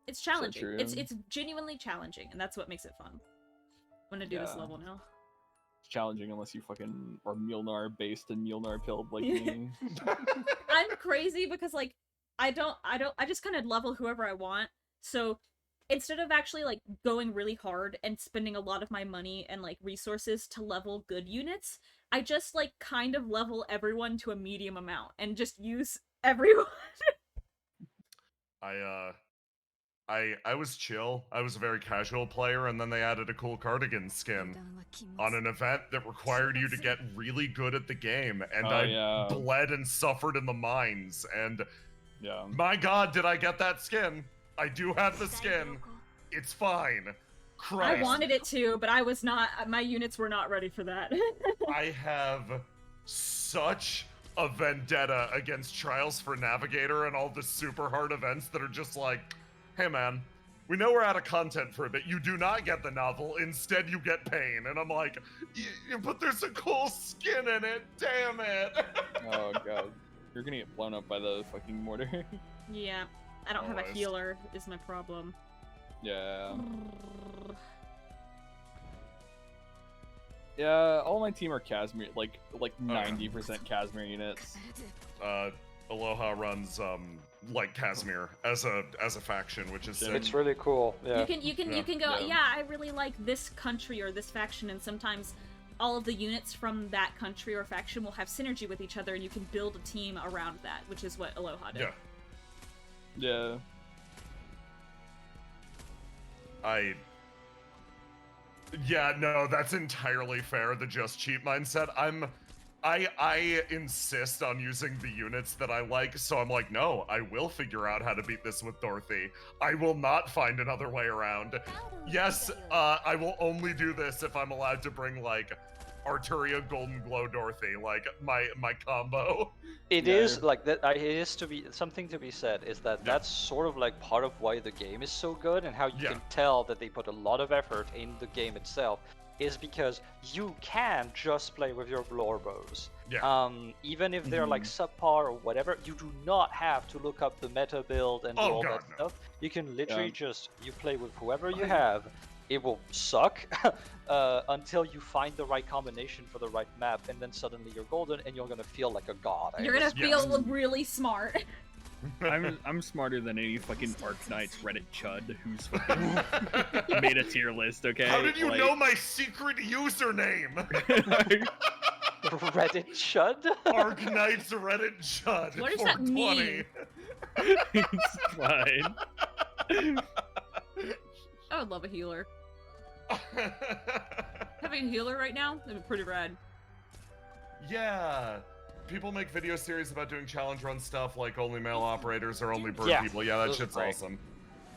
It's challenging. true. It's genuinely challenging, and that's what makes it fun. I'm gonna do this level now. It's challenging unless you fucking are Mjolnir based and Mjolnir pilled like me. I'm crazy because like I just kind of level whoever I want. So instead of actually like going really hard and spending a lot of my money and like resources to level good units, I just like kind of level everyone to a medium amount and just use everyone. I was chill. I was a very casual player, and then they added a cool cardigan skin on an event that required you to get really good at the game, and I bled and suffered in the mines, and my god, did I get that skin. I do have the skin. It's fine. Christ. I wanted it to, but I was not, my units were not ready for that. I have such a vendetta against Trials for Navigator and all the super hard events that are just like, hey man, we know we're out of content for a bit. You do not get the novel. Instead, you get pain. And I'm like, but there's a cool skin in it. Damn it. Oh god. You're gonna get blown up by the fucking mortar. Yeah. I don't have a healer, is my problem. Yeah. Yeah, all my team are Casimir, like 90% Casimir units. Aloha runs like Casimir as a faction, which is sick. It's really cool. Yeah. You can go, yeah, I really like this country or this faction, and sometimes all of the units from that country or faction will have synergy with each other, and you can build a team around that, which is what Aloha did. Yeah. Yeah, no, that's entirely fair, the just cheap mindset. I insist on using the units that I like, so I'm like, no, I will figure out how to beat this with Dorothy. I will not find another way around. Yes, I will only do this if I'm allowed to bring, like, Arturia Golden Glow Dorothy, like, my combo. It is like that. It is to be something to be said. Is that that's sort of like part of why the game is so good, and how you can tell that they put a lot of effort in the game itself, is because you can just play with your lore bows. Even if they're like subpar or whatever, you do not have to look up the meta build and do all that stuff. You can literally just play with whoever you have, it will suck until you find the right combination for the right map, and then suddenly you're golden, and you're gonna feel like a god. You're gonna feel really smart. I'm smarter than any fucking Arknights Reddit chud who's fucking made a tier list. Okay. How did you know my secret username? Reddit chud? Arknights Reddit chud. What does that mean? It's fine. I would love a healer. Having a healer right now, that'd be pretty rad. Yeah. People make video series about doing challenge run stuff like only male operators or only bird Yeah, people. Yeah, that those are shit's great. awesome.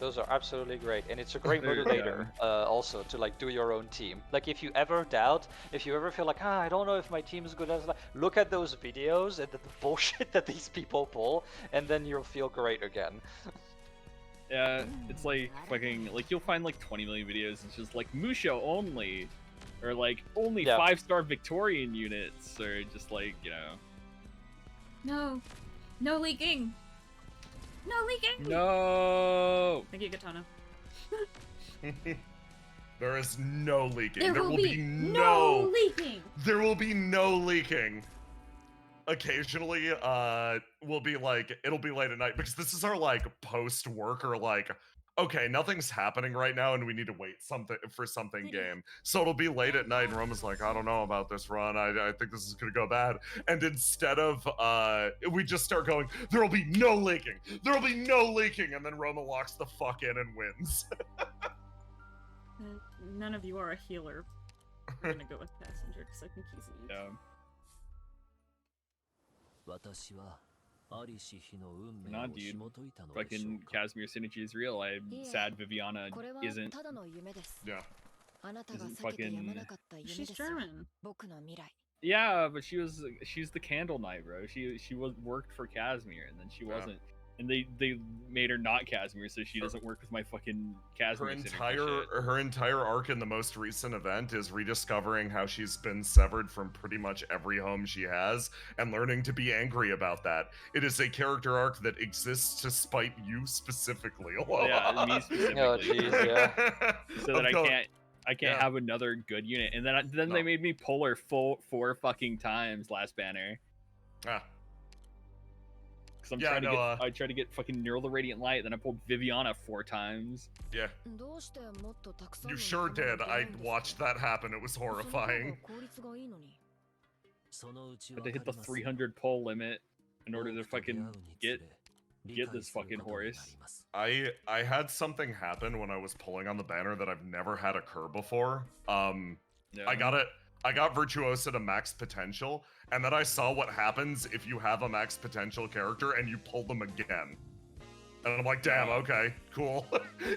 Those are absolutely great, and it's a great There you motivator also to like do your own team. Like if you ever doubt, if you ever feel like, I don't know if my team is good as that, look at those videos and the bullshit that these people pull, and then you'll feel great again. Yeah, it's like fucking like you'll find like 20 million videos. It's just like Musho only, or like only 5-star Victorian units, or just like No, no leaking. No leaking. No. Thank you, Katana. There is no leaking. There will be no leaking. There will be no leaking. Occasionally, we'll be like, it'll be late at night because this is our like post-work or like, okay, nothing's happening right now and we need to wait for something game. So it'll be late at night and Roma's like, I don't know about this run. I think this is gonna go bad. And instead of, we just start going, there'll be no leaking. There'll be no leaking. And then Roma locks the fuck in and wins. None of you are a healer. I'm gonna go with Passenger because I think he's an Yeah. Nah, dude. Fucking Casimir synergy is real. I'm sad Viviana isn't. Yeah. Isn't fucking. She's German. Yeah, but she's the Candle Knight, bro. She worked for Casimir, and then she wasn't. And they made her not Casimir, so she doesn't work with my fucking Casimir. Her entire arc in the most recent event is rediscovering how she's been severed from pretty much every home she has and learning to be angry about that. It is a character arc that exists to spite you specifically. Yeah, me specifically. Oh jeez, yeah. So that I can't have another good unit. And then they made me pull her 4 fucking times last banner. Ah. Because I tried to get fucking Neural the Radiant Light, then I pulled Viviana 4 times. Yeah. You sure did. I watched that happen. It was horrifying. But they hit the 300 pull limit in order to fucking get this fucking horse. I had something happen when I was pulling on the banner that I've never had occur before. Yeah. I got Virtuosa to max potential, and then I saw what happens if you have a max potential character and you pull them again. And I'm like, damn, okay, cool.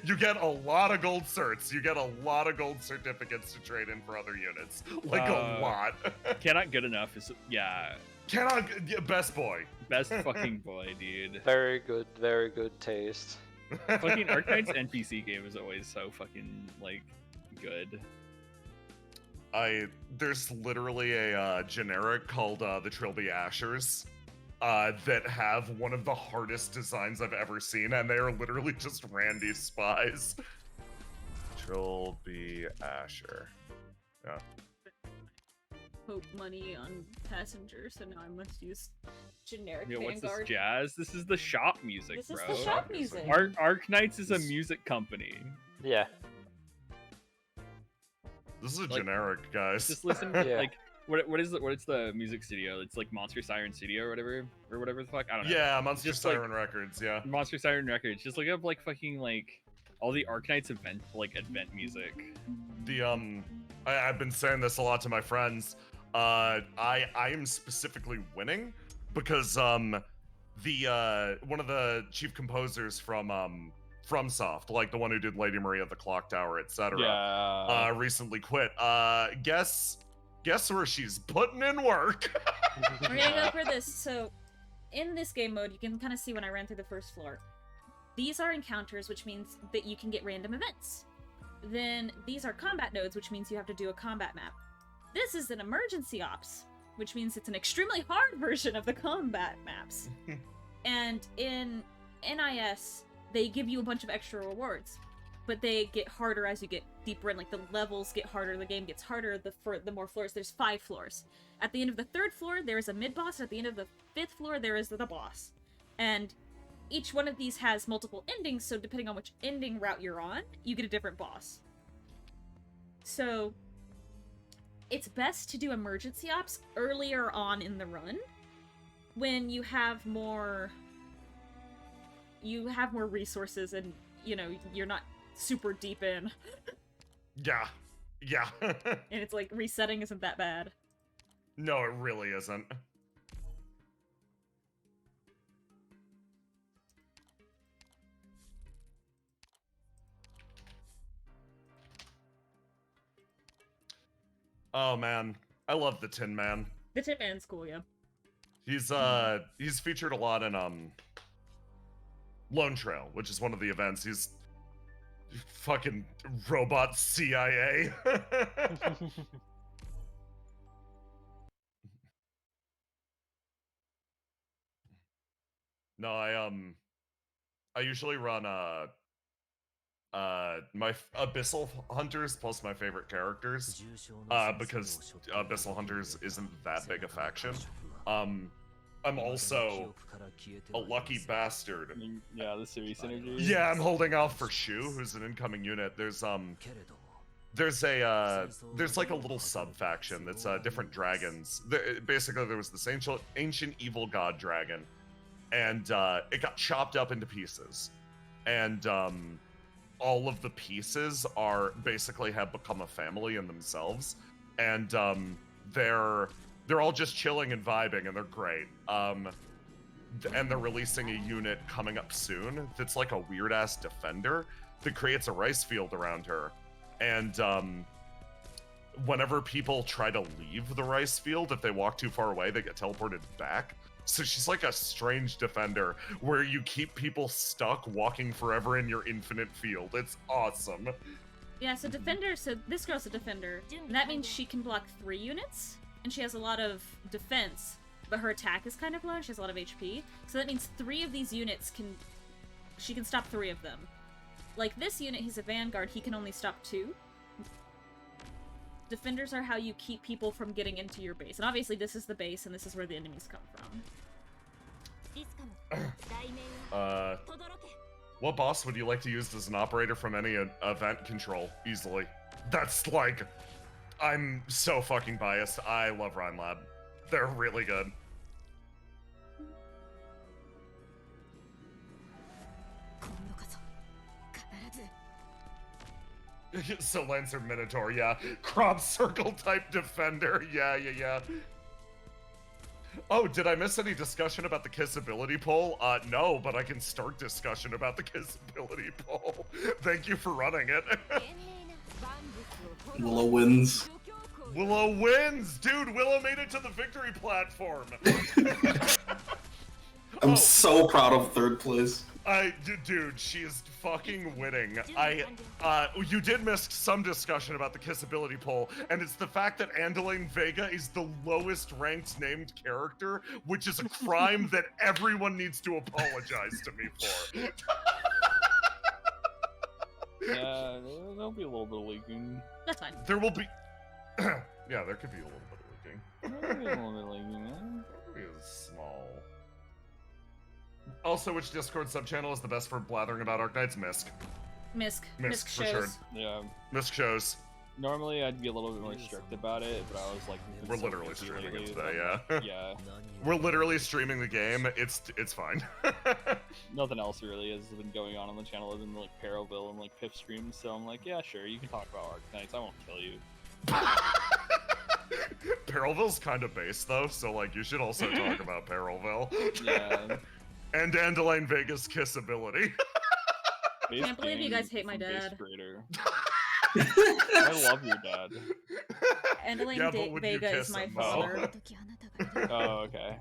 You get a lot of gold certs. You get a lot of gold certificates to trade in for other units. Like a lot. Cannot good enough is, yeah. Best boy. Best fucking boy, dude. Very good taste. Fucking Arknights NPC game is always so fucking, like, good. There's literally a generic called the Trilby Ashers that have one of the hardest designs I've ever seen, and they are literally just Randy's spies. Trilby Asher. Yeah. Hope money on Passenger, so now I must use generic Yo, what's Vanguard. this jazz? This is the shop music, This is bro. the shop music. Arknights is a music company. Yeah. This is a generic, guys. Just listen, like, what is the music studio? It's like Monster Siren Studio or whatever the fuck. I don't know. Yeah, Monster just Siren Records. Yeah. Monster Siren Records. Just look up like fucking like all the Arknights event music. I've been saying this a lot to my friends. I am specifically winning because one of the chief composers from FromSoft, like the one who did Lady Maria, The Clock Tower, etc. Recently quit. Guess where she's putting in work. We're gonna go for this. So, in this game mode, you can kind of see when I ran through the first floor. These are encounters, which means that you can get random events. Then these are combat nodes, which means you have to do a combat map. This is an emergency ops, which means it's an extremely hard version of the combat maps. And in NIS, they give you a bunch of extra rewards. but they get harder as you get deeper in. Like, the levels get harder, the game gets harder the more floors. There's 5 floors. At the end of the 3rd floor, there is a mid-boss. At the end of the 5th floor, there is the boss. And each one of these has multiple endings, so depending on which ending route you're on, you get a different boss. So, it's best to do emergency ops earlier on in the run, when you have more resources and, you know, you're not super deep in. Yeah. Yeah. And it's like, resetting isn't that bad. No, it really isn't. Oh man, I love the Tin Man. The Tin Man's cool, yeah. He's featured a lot in Lone Trail, which is one of the events. He's fucking robot CIA. No, I usually run my Abyssal Hunters plus my favorite characters, because Abyssal Hunters isn't that big a faction. I'm also a lucky bastard. I mean, yeah, the series synergy. Yeah, I'm holding out for Shu, who's an incoming unit. There's like a little sub faction that's different dragons. Basically, there was this ancient evil god dragon, and it got chopped up into pieces, and all of the pieces are basically have become a family in themselves, and they're all just chilling and vibing, and they're great. And they're releasing a unit coming up soon that's like a weird ass defender that creates a rice field around her, and whenever people try to leave the rice field, if they walk too far away, they get teleported back. So she's like a strange defender where you keep people stuck walking forever in your infinite field. It's awesome. Yeah, so defender, so this girl's a defender, and that means she can block 3 units, and she has a lot of defense, but her attack is kind of low, she has a lot of HP, so that means 3 of these units she can stop 3 of them. Like this unit, he's a vanguard, he can only stop 2. Defenders are how you keep people from getting into your base, and obviously this is the base, and this is where the enemies come from. What boss would you like to use as an operator from any event control easily? That's like, I'm so fucking biased. I love Rhyme Lab. They're really good. So Lancer Minotaur, yeah. Crop circle type defender, yeah. Oh, did I miss any discussion about the kissability poll? No, but I can start discussion about the kissability poll. Thank you for running it. Willow wins. Willow wins! Dude, Willow made it to the victory platform! I'm so proud of 3rd place. Dude, she is fucking winning. You did miss some discussion about the kissability poll, and it's the fact that Andalaine Vega is the lowest ranked named character, which is a crime that everyone needs to apologize to me for. Yeah, there'll be a little bit of leaking. That's fine. There will be... yeah, there could be a little bit of leaking. There'll be a little bit of leaking, man. Maybe a small... Also, which Discord subchannel is the best for blathering about Arknights? Misk. Misk for shows. sure. Yeah. Misk shows. Normally, I'd be a little bit more strict about it, but I was like... We're so literally busy streaming lately it today, that yeah. Yeah. We're literally streaming the game. It's fine. Nothing else really has been going on the channel other than like Paroville and like Piff streams, so I'm like, yeah, sure, you can talk about Arknights, I won't kill you. Paroville's kind of base though, so like you should also talk about Paroville. Yeah. And Andalaine Vega's kissability. I can't believe you guys hate my dad. I love your dad. Andalaine Vega is my father. Oh, okay.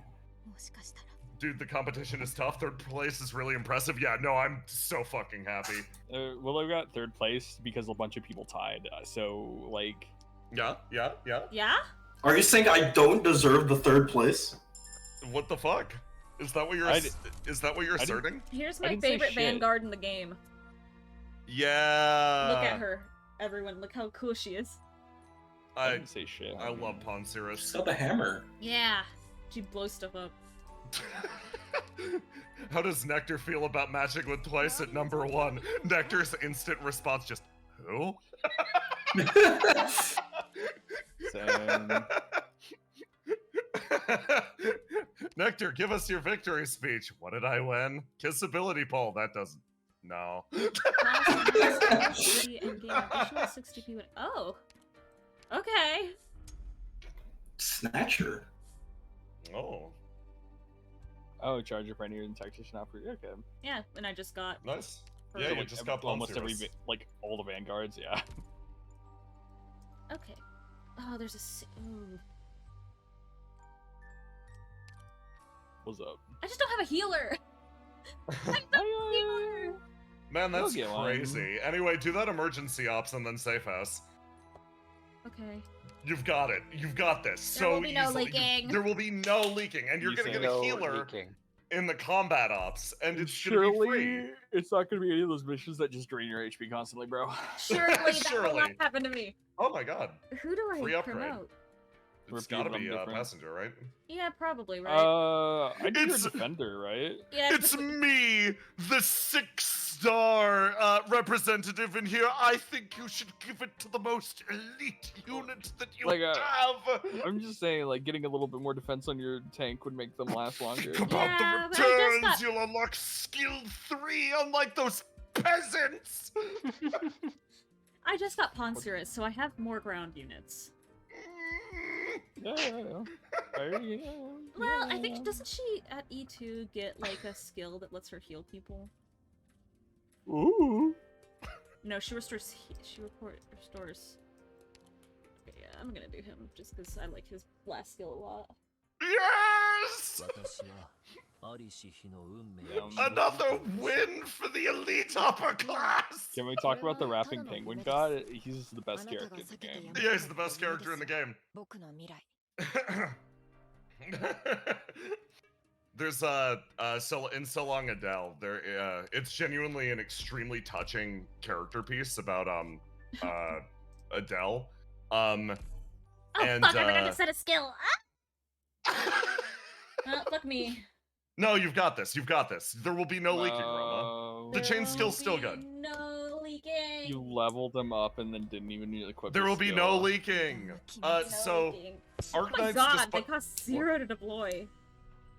Dude, the competition is tough. 3rd place is really impressive. Yeah, no, I'm so fucking happy. Willow got 3rd place because a bunch of people tied. So, like... Yeah? Yeah? Are you saying I don't deserve the 3rd place? What the fuck? Is that what you're asserting? Here's my didn't say favorite shit. vanguard in the game. Yeah. Look at her, everyone. Look how cool she is. I I didn't say shit. I love Ponceris. She's got the hammer. Yeah. She blows stuff up. How does Nectar feel about matching with Twice at number 1? Nectar's instant response just, who? Same. Nectar, give us your victory speech. What did I win? Kissability poll. That doesn't. No. Oh. Okay. Snatcher. Oh, Oh, charger for any tactician offer. Okay. Yeah, and I just got. nice. For Yeah, like you just got almost every Ponceris. like all the vanguards. Yeah. Okay. Oh, there's a. Ooh. What's up? I just don't have a healer. I have no healer. Man, that's You'll get one. crazy. Anyway, do that emergency ops and then safe house. Okay. You've got it. You've got this. There so will be no easily. leaking. There will be no leaking, and you're You gonna say get a No healer leaking. in the combat ops, and it's gonna be free. Surely, it's not gonna be any of those missions that just drain your HP constantly, bro. Surely that will Surely. not happen to me. Oh my god. Who do I Free upgrade. promote? It's Repeat gotta them be a different. passenger, right? Yeah, probably, right? I think you're a It's- defender, right? yeah, It's me, the 6-star representative in here. I think you should give it to the most elite unit that you Like, have. I'm just saying, like, getting a little bit more defense on your tank would make them last longer. Think about Yeah, the but I just returns. got- You'll unlock skill 3, unlike those peasants. I just got Ponceris, so I have more ground units. Yeah. Well, I think doesn't she at E2 get like a skill that lets her heal people? Ooh. No, she restores. Restores. Okay, yeah, I'm gonna do him just because I like his last skill a lot. Yes! 私はありし日の運命を Another win for the elite upper class! Can we talk about the rapping penguin god? He's the best character in the game. Yeah, he's the best character in the game. 僕の未来 There's so in So Long Adele, there it's genuinely an extremely touching character piece about Adele. Oh And, fuck! I forgot uh, to set a skill. Fuck me. No, you've got this. You've got this. There will be no leaking, Roma. The Wow. chain There skill's still will be good. No leaking. You leveled them up and then didn't even equip. There the will be skill. no leaking. No So leaking. Oh my Arknights, god, they despite cost 0 to deploy.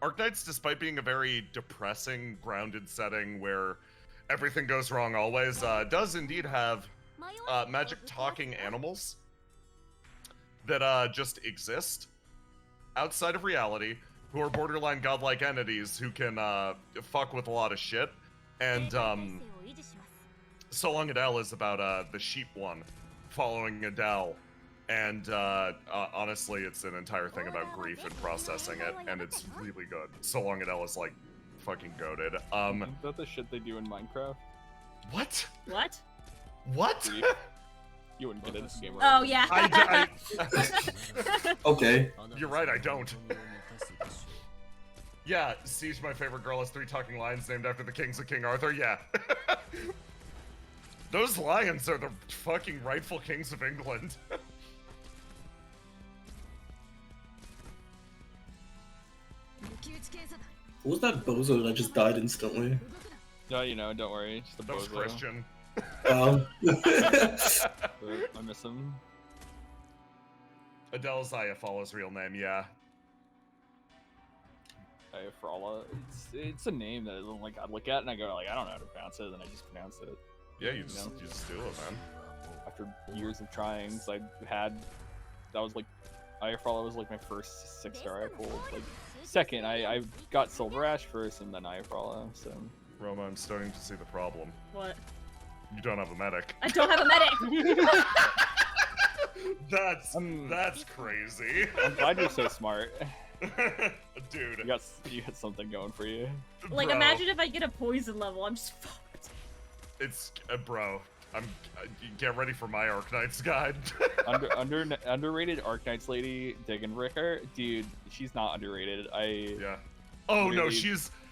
Arknights, despite being a very depressing, grounded setting where everything goes wrong always, does indeed have magic talking animals that just exist outside of reality, who are borderline godlike entities who can fuck with a lot of shit. And So Long Adele is about the sheep one following Adele. And honestly, it's an entire thing about grief and processing it, and it's really good. So Long Adele is like fucking goated. Isn't that the shit they do in Minecraft? What? What? What? Grief. You wouldn't get into the game. Oh yeah. Okay. You're right, I don't. Yeah, Siege, my favorite girl, has 3 talking lions named after the kings of King Arthur. Yeah. Those lions are the fucking rightful kings of England. Who was that bozo that just died instantly? No, you know, don't worry. Just a That was bozo. Christian. But I miss him. Adele's Ayafala's real name, yeah. Frala. It's a name that like I look at and I go like I don't know how to pronounce it, and I just pronounce it. Yeah, you just do it, man. After years of trying, so I had that was like Ayafrala was like my first 6-star I pulled. Like second, I got Silver Ash first, and then Ayafrala. So Roma, I'm starting to see the problem. What? You don't have a medic. I don't have a medic. That's crazy. I'm glad you're so smart. Dude. You got something going for you. Like, Bro, imagine if I get a poison level. I'm just fucked. It's bro. Get ready for my Arknights guide. Underrated Arknights lady Diggin-Ricker, dude. She's not underrated. Yeah. Oh no, Really-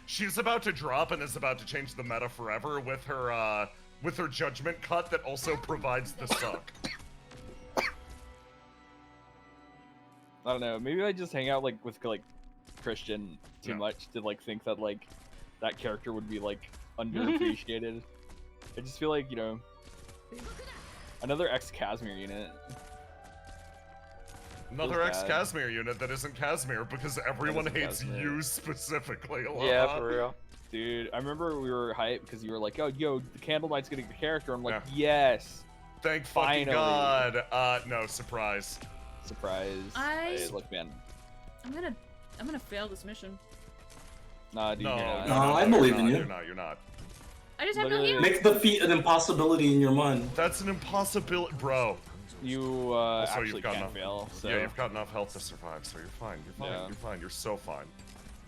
she's about to drop and is about to change the meta forever with her with her judgment cut that also provides the suck. I don't know. Maybe I just hang out like with like Christian too much to like think that like that character would be like underappreciated. I just feel like, you know, another ex-Casimir unit. Another ex-Casimir unit that isn't Casimir because everyone hates Casimir. you specifically. Aloha. Yeah, for real. Dude, I remember we were hyped because you were like, "Oh, yo, the Candle Knight's getting a character." I'm like, "Yes." Thank fucking Finally. God. No, surprise. Surprise. I- Look, man. I'm gonna fail this mission. Nah, dude. No, you're not. No, I believe in you. You're not. I just have no Literally. healing. Make the feat an impossibility in your mind. That's an impossibility, bro. You actually you've got can't enough. fail. So. Yeah, you've got enough health to survive, so you're fine. You're fine. Yeah. You're fine. You're so fine.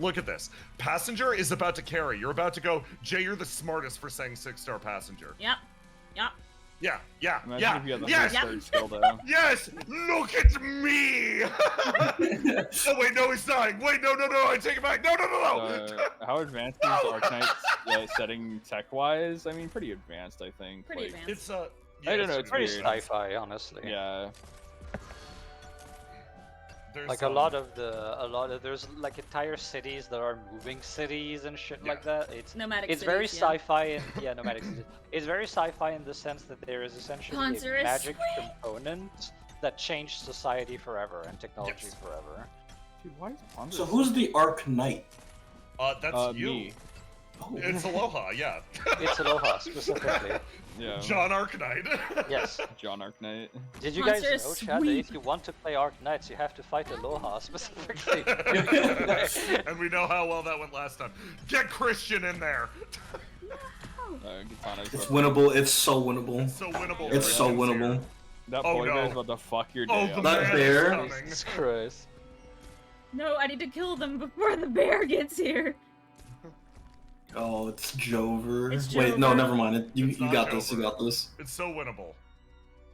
Look at this. Passenger is about to carry. You're about to go. Jay, you're the smartest for saying 6-star passenger. Yep. Yep. Yeah. Imagine if you had the Yes. third skill though. Yes! Look at me! Oh, wait, no, he's dying. Wait, no, I take it back. No. How advanced is Arknights setting tech-wise? I mean, pretty advanced, I think. Pretty like, advanced. It's I don't know, It's pretty weird. sci-fi, honestly. Yeah. There's, Like a lot of there's like entire cities that are moving cities and shit like that. It's Nomadic it's cities, very yeah. sci-fi and nomadic cities. It's very sci-fi in the sense that there is essentially Panzer a is magic component that changed society forever and technology Yes. forever. Dude, why is Ponder So who's the Arknight? that's you. me. Oh, It's Aloha, yeah. It's Aloha specifically. Yeah. John Arknight. Yes. John Arknight. Did you guys Monster know, is Chad, that sweet. if you want to play Arknights, you have to fight Aloha specifically? And we know how well that went last time. Get Christian in there. Katana's it's up. winnable. It's so winnable. So winnable. It's so Christian's winnable. here. That Oh, polar bear's no. about to fuck your Oh, day the up. That man bear? is coming. Jesus Christ. No, I need to kill them before the bear gets here. Oh, it's Jover. It's Wait, no, Jover. never mind. You It's not got this. You Jover. got this. It's so winnable.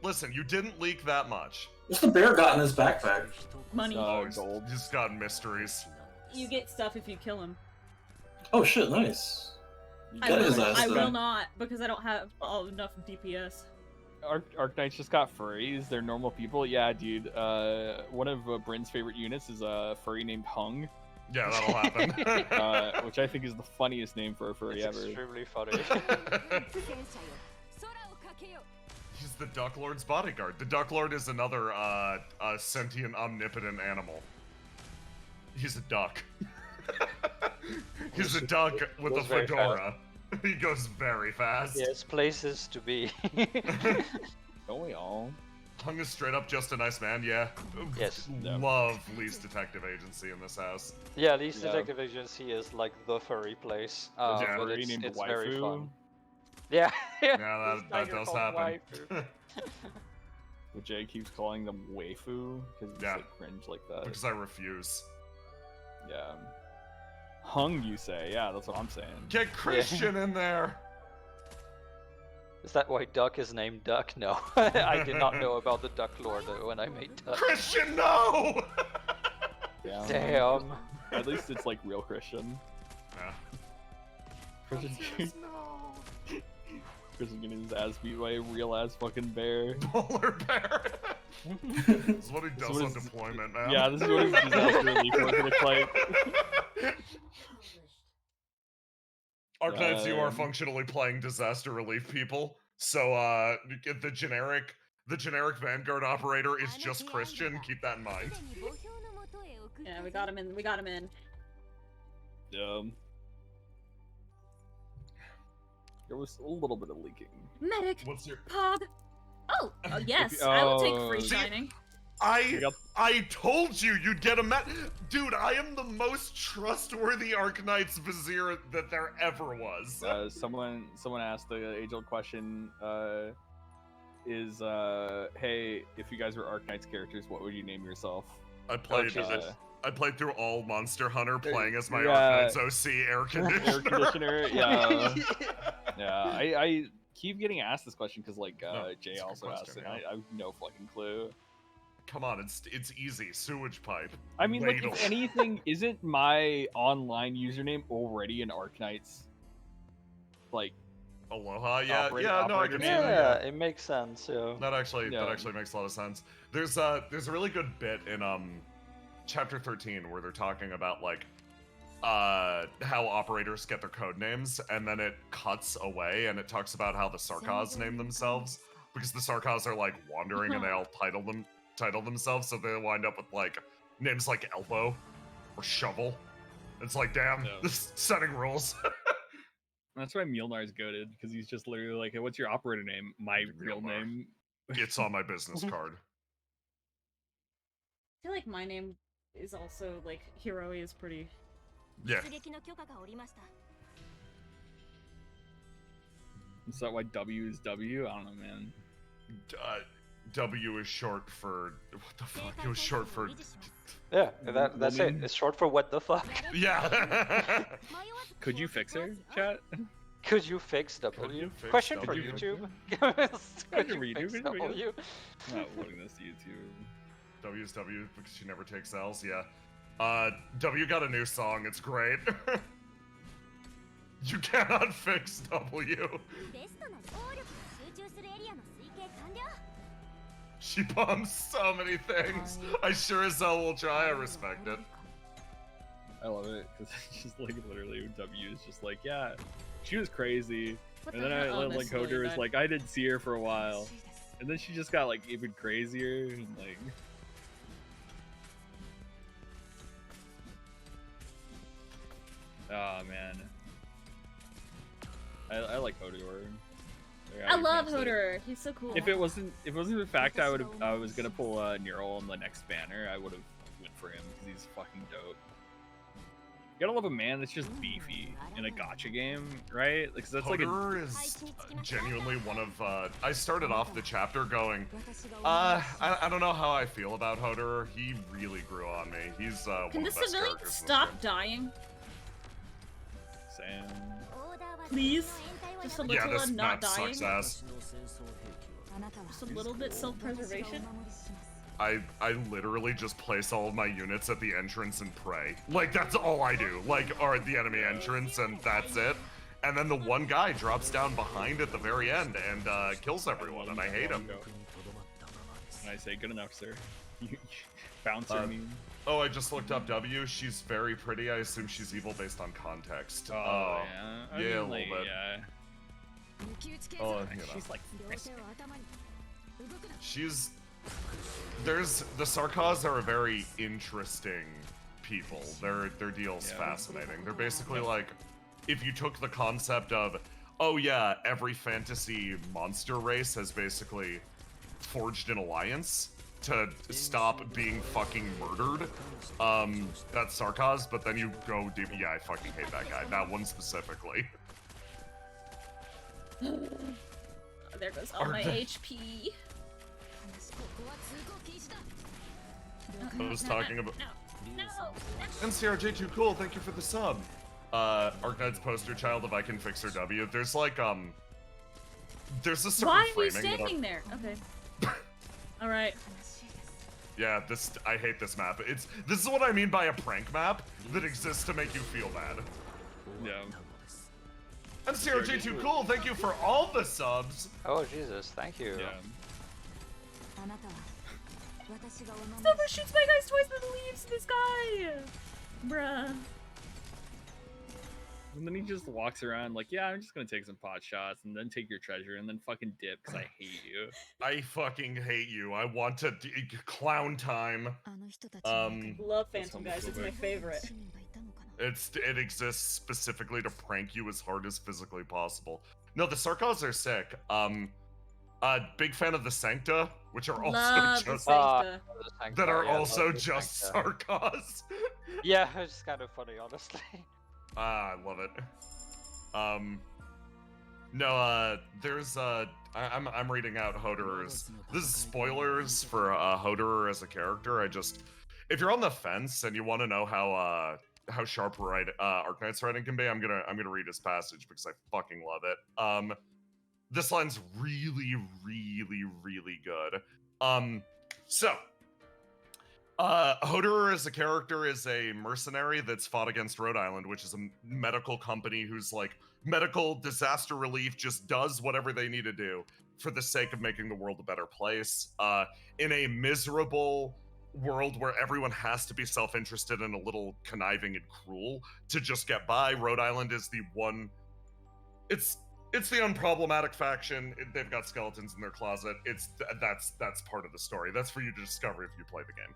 Listen, you didn't leak that much. What's the bear got in his backpack? Money. Gold. He's got mysteries. You get stuff if you kill him. Oh shit, nice. I That will, is ass I then. will not because I don't have enough DPS. Arknights just got furries. They're normal people. Yeah, dude. One of Bryn's favorite units is a furry named Hung, Yeah, that'll happen. which I think is the funniest name for a furry It's ever. extremely funny. He's the Duck Lord's bodyguard. The Duck Lord is another sentient, omnipotent animal. He's a duck. He's a duck with a Goes very fedora. He goes very fast. Yes, places to be. Don't we all? Hung is straight up just a nice man, yeah. Yes. Love Lee's detective agency in this house. Yeah, Lee's Yeah. Detective Agency is like the furry place. There's a Yeah. But furry it's, named it's very Waifu. fun. Yeah, Yeah, This that tiger does called happen. Waifu. But Jay keeps calling them waifu because it's Yeah. like cringe like that. Because I refuse. Yeah. Hung, you say? Yeah, that's what I'm saying. Get Christian in there! Is that why Duck is named Duck? No, I did not know about the Duck Lord when I made Duck. Christian, no! Yeah. Damn. At least it's like real Christian. Yeah. Christian's getting his ass beat by a real ass fucking bear. Polar bear. This is what he does what on his- deployment, man. Yeah, this is what his disaster relief work looks like. Arknights, you are functionally playing disaster relief people. So the generic Vanguard operator is just Christian. Keep that in mind. Yeah, we got him in. We got him in. There was a little bit of leaking. Medic. What's your Pog. Oh, yes. I will take free See, shining. I told you you'd get a dude, I am the most trustworthy Arknights Vizier that there ever was. Someone asked the age-old question, hey, if you guys were Arknights characters, what would you name yourself? I played Jesus. I played through all Monster Hunter playing as my Yeah. Arknights OC air conditioner. Air conditioner, yeah. Yeah, I keep getting asked this question because like No, Jay it's a good also asked question, it. yeah. I have no fucking clue. Come on, it's easy. Sewage pipe. I mean, like, Ladle. if anything, isn't my online username already an Arknights like Aloha, yeah, Operator- no, I operator can see name? that. Yeah, Yeah. it makes sense. Yeah. That actually Yeah. makes a lot of sense. There's a really good bit in chapter 13 where they're talking about like how operators get their code names, and then it cuts away and it talks about how the Sarkaz name themselves because the Sarkaz are like wandering and they all title themselves, so they wind up with like names like Elbow or Shovel. It's like, damn, Yeah. this setting rules. That's why Mjolnir's goated, because he's just literally like, hey, what's your operator name? My real Mjolnir. name. It's on my business card. I feel like my name is also like Hiroi is pretty. Yeah. Is that why W is W? I don't know, man. W is short for what the fuck? It was short for Yeah, that's it. Woman. It's short for what the fuck. yeah. Could you fix her, chat? Could you fix W? Could you fix Question for W? YouTube. Could Could you you redo fix it? W? I'm not uploading this to YouTube. W is W because she never takes L's. Yeah. W got a new song. It's great. You cannot fix W. She bombs so many things. I sure as hell will try. I respect it. I love it, because she's like literally W is just like, yeah, she was crazy. What And the then I hell? like Hoder is like, I didn't see her for a while. And then she just got like even crazier and like oh man. I like Hodor. I love Hoder. He's so cool. If it wasn't the fact I was gonna pull Neural on the next banner, I would have went for him because he's fucking dope. You gotta love a man that's just beefy in a gacha game, right? Like, 'cause that's like Hoder is genuinely one of. I started off the chapter going, I don't know how I feel about Hoder. He really grew on me. He's one Can the of the best civilian characters in stop this dying, Sam. please? Just a Yeah, little this not map dying. sucks ass. Just a little bit self-preservation. I literally just place all of my units at the entrance and pray. Like, that's all I do. Like, or at the enemy entrance, and that's it. And then the one guy drops down behind at the very end and kills everyone, and I hate him. And I say, good enough, sir. Bouncer meme. Oh, I just looked up W. She's very pretty. I assume she's evil based on context. Oh, yeah. I yeah, mean, a like, little bit. yeah. Oh, you know. She's like frisky. She's there's the Sarkaz are a very interesting people. Their deal's fascinating. They're basically like if you took the concept of oh yeah, every fantasy monster race has basically forged an alliance to stop being fucking murdered. That's Sarkaz, but then you go deep. Yeah, I fucking hate that guy. That one specifically. There goes all my HP. I was talking about No. NCRJ2 cool, thank you for the sub. Arknights poster child if I can fix her W. There's like there's a certain Why are you framing standing there? Okay. All right. Yeah, I hate this map. This is what I mean by a prank map that exists to make you feel bad. Yeah. NCRJ2 cool, thank you for all the subs. Oh Jesus, thank you. Yeah. Silver shoots my guys twice with the leaves in the sky! Bruh. And then he just walks around like, yeah, I'm just gonna take some pot shots and then take your treasure and then fucking dip because I hate you. I fucking hate you. I want to clown time. Love Phantom, guys. It's my favorite. It exists specifically to prank you as hard as physically possible. No, the Sarkaz are sick. Big fan of the Sancta, which are also Love just the that are also just Sarkaz. Yeah, it's just kind of funny, honestly. I love it. No, there's I'm reading out Hodor's. This is spoilers for Hodor as a character. If you're on the fence and you want to know how sharp Arknights writing can be, I'm gonna read his passage because I fucking love it. This line's really, really, really good. So Hodor as a character is a mercenary that's fought against Rhode Island, which is a medical company whose like medical disaster relief just does whatever they need to do for the sake of making the world a better place. In a miserable world where everyone has to be self-interested and a little conniving and cruel to just get by, Rhode Island is the one. It's the unproblematic faction. They've got skeletons in their closet. That's part of the story. That's for you to discover if you play the game.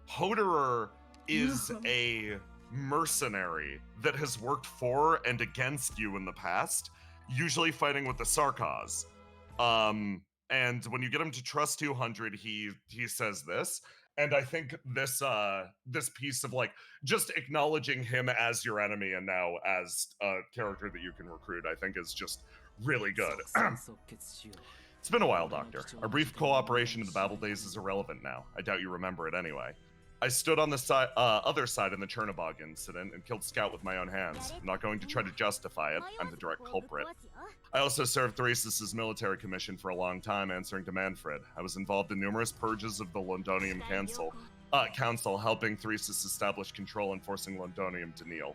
Hoderer is a mercenary that has worked for and against you in the past, usually fighting with the Sarkaz. And when you get him to trust 200, he says this. And I think this piece of like just acknowledging him as your enemy and now as a character that you can recruit, I think is just really good. It's been a while, Doctor. Our brief cooperation in the battle days is irrelevant now. I doubt you remember it anyway. I stood on the other side in the Chernobog incident and killed Scout with my own hands. I'm not going to try to justify it. I'm the direct culprit. I also served Thrasis' military commission for a long time, answering to Manfred. I was involved in numerous purges of the Londonium Council, helping Thrasis establish control and forcing Londonium to kneel.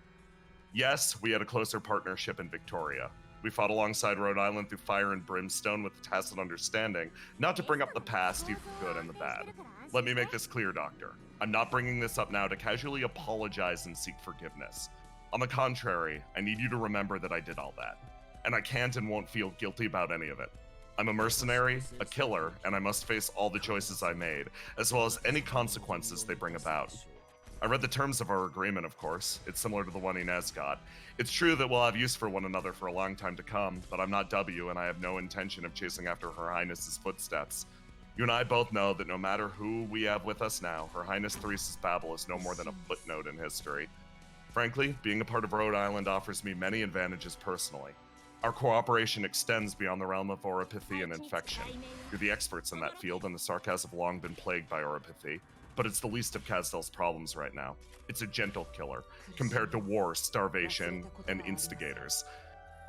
Yes, we had a closer partnership in Victoria. We fought alongside Rhode Island through fire and brimstone with the tacit understanding not to bring up the past, either the good and the bad. Let me make this clear, Doctor. I'm not bringing this up now to casually apologize and seek forgiveness. On the contrary, I need you to remember that I did all that. And I can't and won't feel guilty about any of it. I'm a mercenary, a killer, and I must face all the choices I made, as well as any consequences they bring about. I read the terms of our agreement, of course. It's similar to the one Inez got. It's true that we'll have use for one another for a long time to come, but I'm not W, and I have no intention of chasing after Her Highness's footsteps. You and I both know that no matter who we have with us now, Her Highness Thrasis Babel is no more than a footnote in history. Frankly, being a part of Rhode Island offers me many advantages personally. Our cooperation extends beyond the realm of oropathy and infection. You're the experts in that field, and the Sarkaz have long been plagued by oropathy, but it's the least of Kasdel's problems right now. It's a gentle killer, compared to war, starvation, and instigators.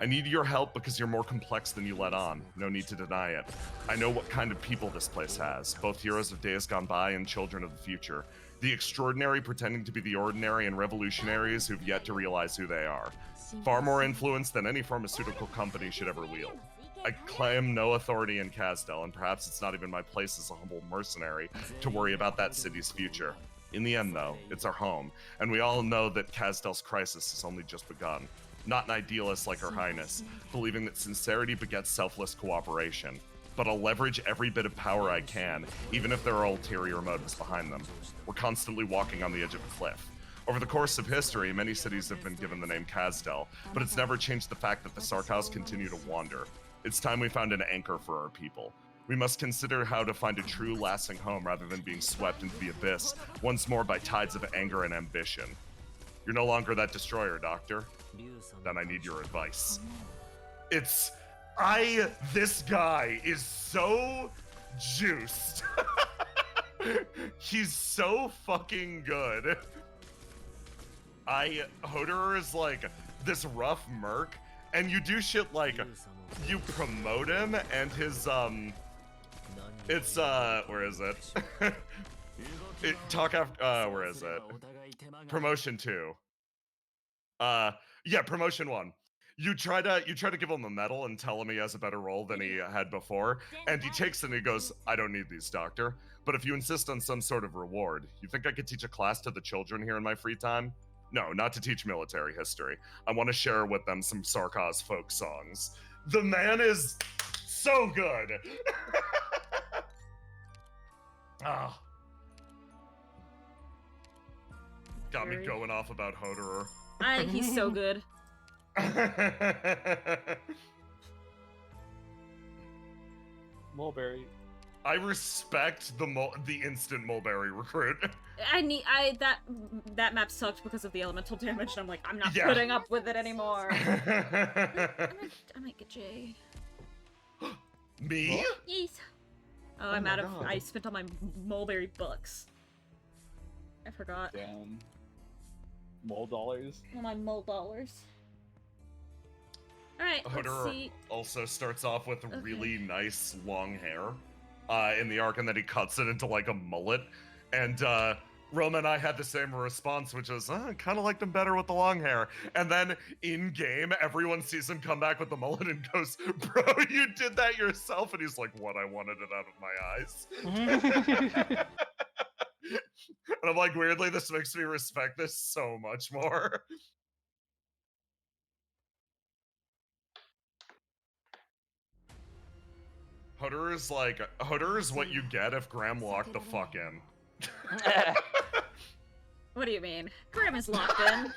I need your help because you're more complex than you let on. No need to deny it. I know what kind of people this place has, both heroes of days gone by and children of the future. The extraordinary pretending to be the ordinary and revolutionaries who've yet to realize who they are. Far more influence than any pharmaceutical company should ever wield. I claim no authority in Kasdel, and perhaps it's not even my place as a humble mercenary to worry about that city's future. In the end, though, it's our home, and we all know that Kasdel's crisis has only just begun. Not an idealist like Her Highness, believing that sincerity begets selfless cooperation. But I'll leverage every bit of power I can, even if there are ulterior motives behind them. We're constantly walking on the edge of a cliff. Over the course of history, many cities have been given the name Kasdel, but it's never changed the fact that the Sarkaz continue to wander. It's time we found an anchor for our people. We must consider how to find a true, lasting home rather than being swept into the abyss once more by tides of anger and ambition. You're no longer that destroyer, Doctor. Then I need your advice. This guy is so juiced. He's so fucking good. Hoderer is like this rough merc, and you do shit like, you promote him, and his, it's, where is it? Where is it? Promotion 2. Yeah, promotion 1. You try to give him a medal and tell him he has a better role than he had before, and he takes it and he goes, I don't need these, Doctor. But if you insist on some sort of reward, you think I could teach a class to the children here in my free time? No, not to teach military history. I want to share with them some Sarkaz folk songs. The man is so good. Ah. Got me going off about Hoderer. He's so good. Mulberry. I respect the instant Mulberry recruit. That map sucked because of the elemental damage, and I'm like, I'm not putting up with it anymore. I might get Jay. Me? Yes. Oh, I'm out of. God. I spent all my Mulberry bucks. I forgot. Damn. Mole dollars. All my mole dollars. All right. Let's see. Also starts off with really nice long hair in the arc, and then he cuts it into like a mullet. And Roma and I had the same response, which was, I kind of liked him better with the long hair. And then in game, everyone sees him come back with the mullet and goes, bro, you did that yourself. And he's like, what? I wanted it out of my eyes. And I'm like, weirdly, this makes me respect this so much more. Hutter is like, Hutter is what you get if Graham locked the fuck in. What do you mean? Grim is locked in.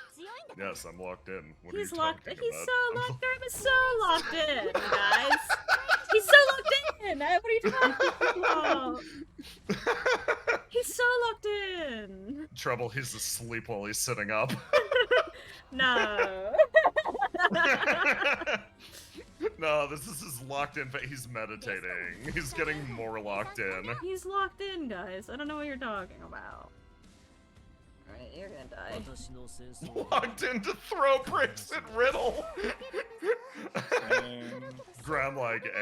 Yes, I'm locked in. What He's are you locked. talking He's about? so locked. Grim is so locked in, guys. He's so locked in. What are you talking about? He's so locked in. Trouble, he's asleep while he's sitting up. No. No, this is his locked in, but he's meditating. He's getting more locked in. He's locked in, guys. I don't know what you're talking about. Alright, you're gonna die. Locked in to throw bricks at Riddle. Graham like,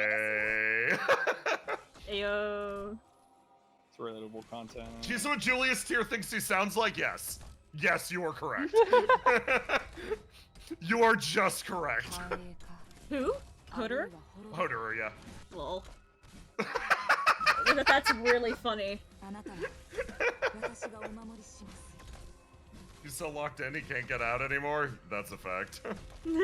Ayo. It's relatable content. He's what Julius Tier thinks he sounds like? Yes. Yes, you are correct. You are just correct. Who? Hooter? Hooter, yeah. Lol. That's really funny. He's so locked in he can't get out anymore? That's a fact. No.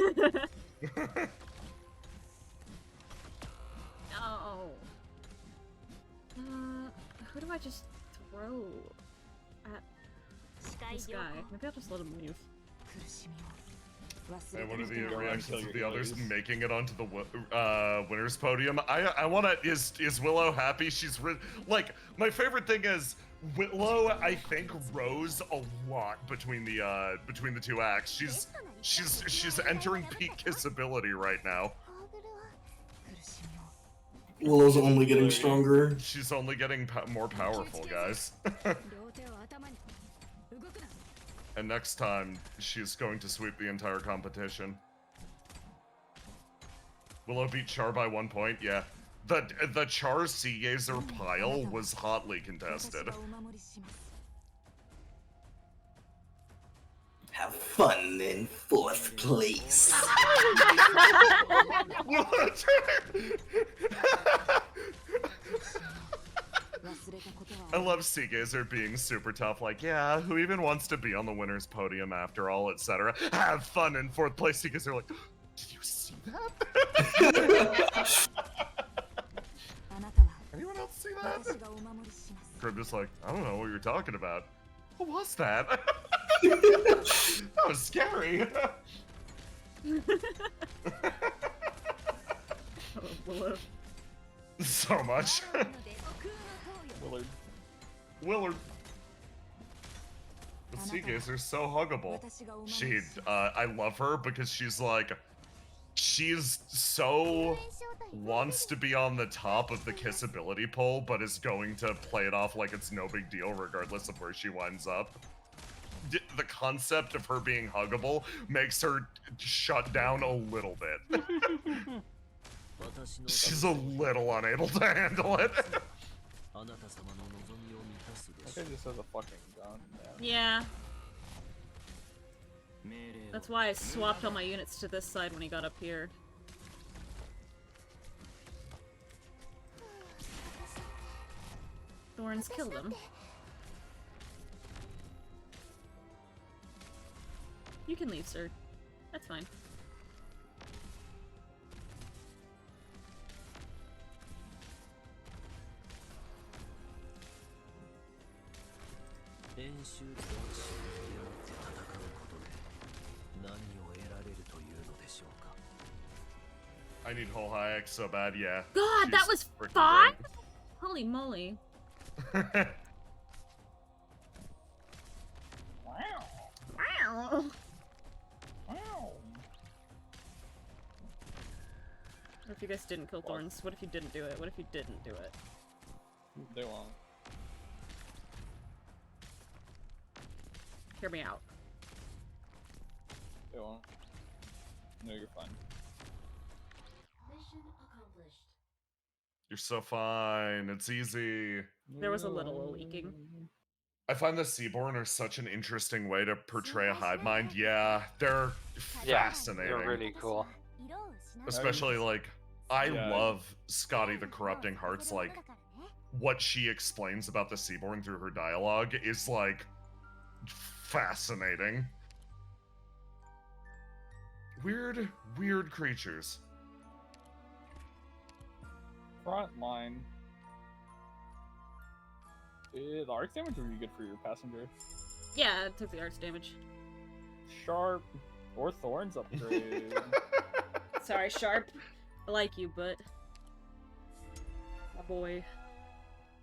Who do I just throw at this guy? Maybe I'll just let him leave. And what are the reactions of the others making it onto the winner's podium? I want to. Is Willow happy? She's like, my favorite thing is Willow. I think rose a lot between the two acts. She's entering peak kissability right now. Willow's only getting stronger. She's only getting more powerful, guys. And next time, she's going to sweep the entire competition. Willow beat Char by 1 point, yeah. The Char Sea Gazer pile was hotly contested. Have fun in 4th place. I love Sea Gazer being super tough, like, yeah, who even wants to be on the winner's podium after all, etc. Have fun in 4th place. Sea Gazer like, did you see that? Anyone else see that? Crib just like, I don't know what you're talking about. What was that? That was scary. Willow. So much. Willard. The Sea Gazer's so huggable. I love her because she's so wants to be on the top of the kissability poll, but is going to play it off like it's no big deal regardless of where she winds up. The concept of her being huggable makes her shut down a little bit. She's a little unable to handle it. I think this has a fucking gun. Yeah. That's why I swapped all my units to this side when he got up here. Thorns killed him. You can leave, sir. That's fine. I need whole Hayek so bad, yeah. God, that was freaking 5? Holy moly. great. Wow. What if you guys didn't kill Thorns? What if you didn't do it? What if you didn't do it? They won't. Hear me out. They won't. No, you're fine. Mission accomplished. You're so fine. It's easy. There was a little leaking. I find the Seaborn are such an interesting way to portray a hive mind. Yeah, they're fascinating. They're really cool. Especially like, I Yeah. love Scotty the Corrupting Hearts. Like, what she explains about the Seaborn through her dialogue is like fascinating. Weird, weird creatures. Front line. The arc damage would be good for your passenger. Yeah, it took the arts damage. Sharp or Thorns upgrade. Sorry, Sharp. I like you, but... Oh boy.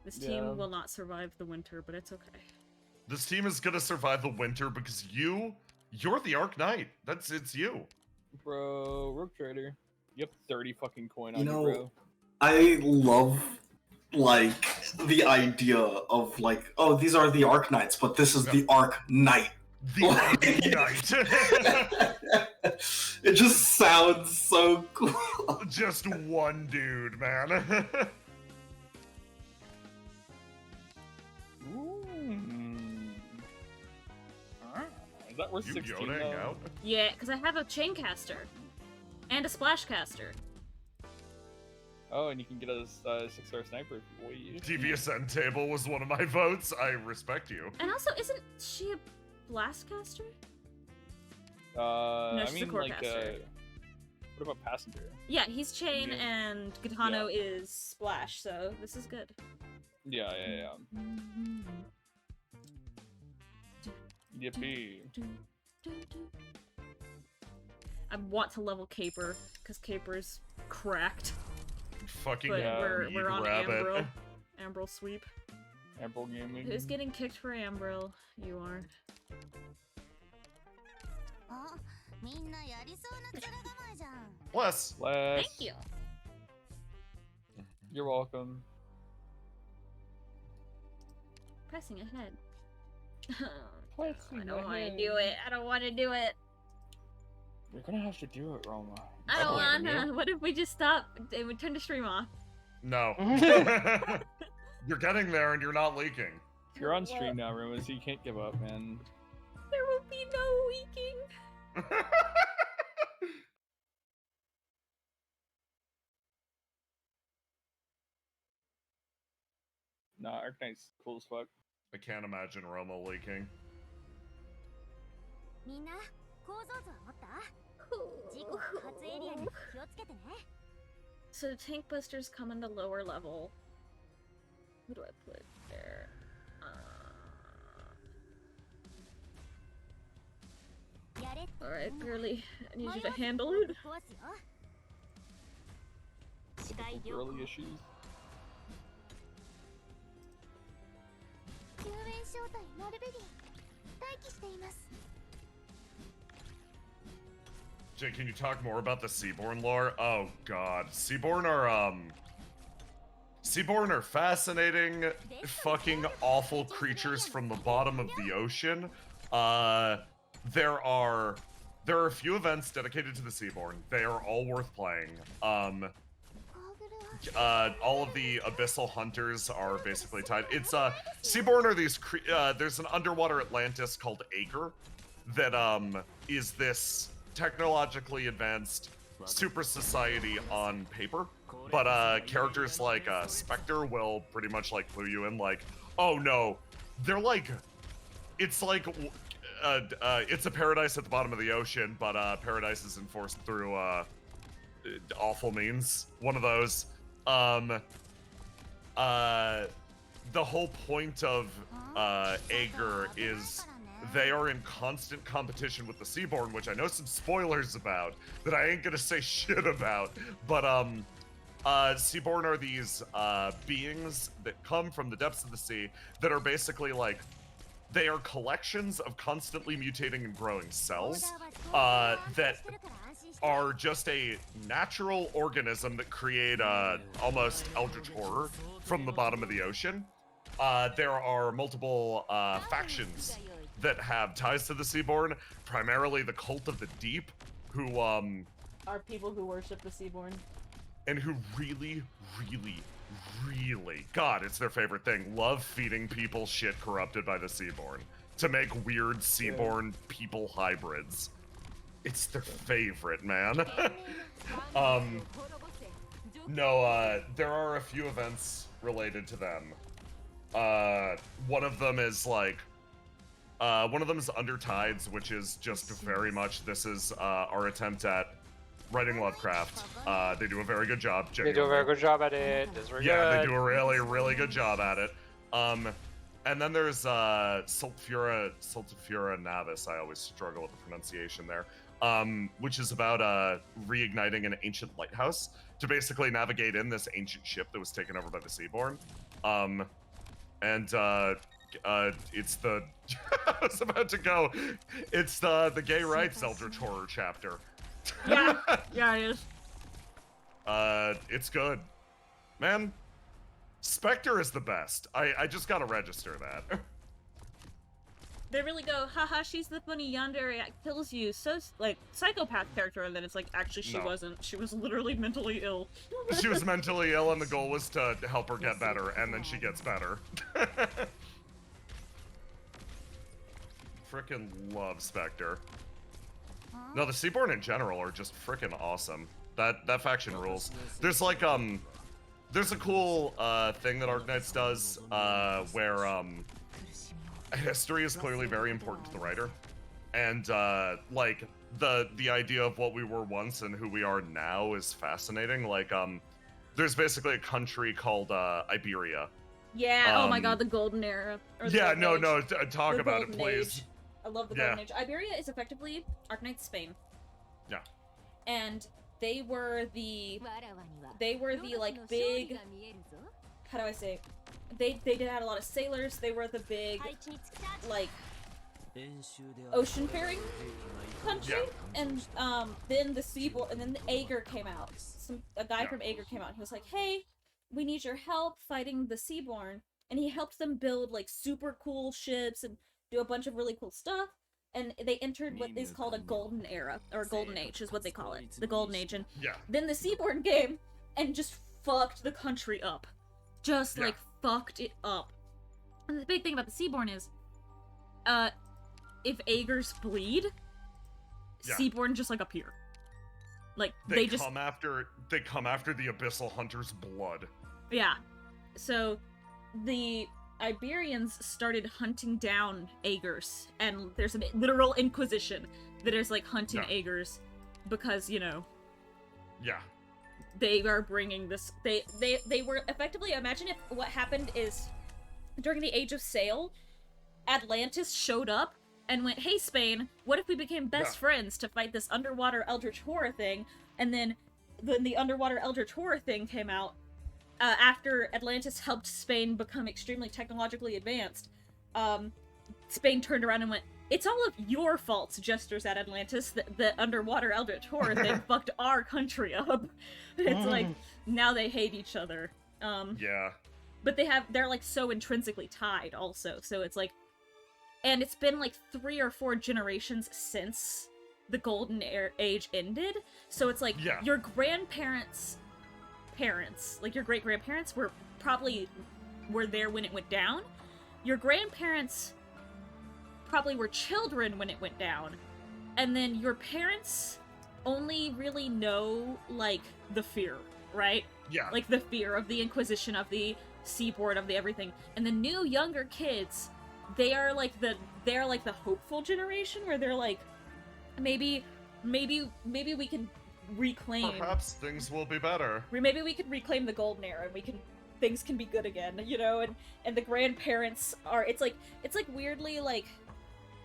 This team Yeah. will not survive the winter, but it's okay. This team is gonna survive the winter because you're the Arknight. It's you. Bro, Rook Trader. You have 30 fucking coin on You you, know, bro. I love like the idea of like, oh, these are the Arknights, but this is the Arknight. The Arknight. It just sounds so cool. Just one dude, man. Ooh. Is that worth You 16 Yodaing though? out? Yeah, because I have a chain caster. And a splash caster. Oh, and you can get a 6-star sniper if you want. Devious End Table was one of my votes. I respect you. And also, isn't she a blast caster? No, I she's a mean, core like, caster. what about passenger? Yeah, he's chain Yeah. and Gitano is splash, so this is good. Yeah. Yippee. I want to level Caper, because Caper's cracked. Fucking But weed we're on rabbit. Ambril. Ambril sweep. Ample Gaming. Who's getting kicked for Ambril? You are. Bless. Bless. Thank you. You're welcome. Pressing ahead. Pressing I don't want to ahead. do it. I don't want to do it. You're gonna have to do it, Roma. I don't blame want to. What if we just stop and we turn the stream off? No. You're getting there and you're not leaking. You're on stream now, Roma, so you can't give up, man. There will be no leaking. Nah, Arknight's cool as fuck. I can't imagine Roma leaking. So tank busters come into lower level. Who do I put there? Alright, Girly, I need you to handle it. Early issues. Jay, can you talk more about the Seaborn lore? Oh god. Seaborn are fascinating, fucking awful creatures from the bottom of the ocean. There are a few events dedicated to the Seaborn. They are all worth playing. All of the abyssal hunters are basically tied. It's Seaborn are these there's an underwater Atlantis called Acre that is this technologically advanced super society on paper, but characters like Spectre will pretty much like clue you in, like, oh no, they're like, it's like it's a paradise at the bottom of the ocean, but paradise is enforced through awful means. One of those. The whole point of Ager is they are in constant competition with the Seaborn, which I know some spoilers about that I ain't gonna say shit about, but Seaborn are these beings that come from the depths of the sea that are basically like, they are collections of constantly mutating and growing cells that are just a natural organism that create almost eldritch horror from the bottom of the ocean. There are multiple factions that have ties to the Seaborn, primarily the Cult of the Deep, who Are people who worship the Seaborn. and who really, really, really, God, it's their favorite thing. Love feeding people shit corrupted by the Seaborn to make weird Seaborn people hybrids. It's their favorite, man. No, there are a few events related to them. One of them is like, one of them is Under Tides, which is just very much, this is our attempt at writing Lovecraft. They do a very good job. They do a very good job at it. It's very good. They do a really, really good job at it. And then there's Sulfura Navis. I always struggle with the pronunciation there. Which is about reigniting an ancient lighthouse to basically navigate in this ancient ship that was taken over by the Seaborn. It's the I was about to go. It's the gay rights Eldritch Horror chapter. Yeah, yeah, it is. It's good, man. Spectre is the best. I just gotta register that. They really go, haha, she's the funny yandere that kills you, so, like, psychopath character, and then it's like, actually, she wasn't. She was literally mentally ill. She was mentally ill, and the goal was to help her get better, and then she gets better. Frickin' love Spectre. No, the Seaborn in general are just frickin' awesome. That faction rules. There's like, there's a cool, thing that Arknights does, where, history is clearly very important to the writer, and like the idea of what we were once and who we are now is fascinating. Like there's basically a country called Iberia. Yeah. Oh my God, the Golden Era. Or the Yeah. Golden No. Age. Talk The about it, Golden please. Age. I love the Golden Age. Iberia is effectively Arknights Spain. Yeah. And they were the like big. How do I say? They had a lot of sailors. They were the big, like, ocean-faring country. Yeah. And then the Seaborn, and then the Aegir came out. A guy from Aegir came out. And he was like, "Hey, we need your help fighting the Seaborn." And he helped them build like super cool ships and do a bunch of really cool stuff. And they entered what is called a golden era, or golden age is what they call it. The golden age. And then the Seaborn came and just fucked the country up. Just like fucked it up. And the big thing about the Seaborn is, if Aegers bleed, Seaborn just like appear. Like they come after the Abyssal Hunter's blood. Yeah. So the Iberians started hunting down Aegers, and there's a literal inquisition that is like hunting Aegers because, you know. Yeah. They are bringing this. They were effectively. Imagine if what happened is during the Age of Sail, Atlantis showed up and went, "Hey, Spain, what if we became best friends to fight this underwater eldritch horror thing?" And then the underwater eldritch horror thing came out after Atlantis helped Spain become extremely technologically advanced. Spain turned around and went, "It's all of your faults, jesters at Atlantis. The underwater eldritch horror thing fucked our country up." It's like, now they hate each other. But they're like so intrinsically tied also. So it's like, and it's been like 3 or 4 generations since the Golden Age ended. So it's like, your grandparents' parents, like your great-grandparents were there when it went down. Your grandparents probably were children when it went down, and then your parents only really know like the fear, right? Yeah. Like the fear of the Inquisition, of the Seaboard, of the everything. And the new younger kids, they're like the hopeful generation where they're like, maybe we can reclaim. Perhaps things will be better. Maybe we can reclaim the golden era, and things can be good again, you know. And the grandparents are. It's like weirdly like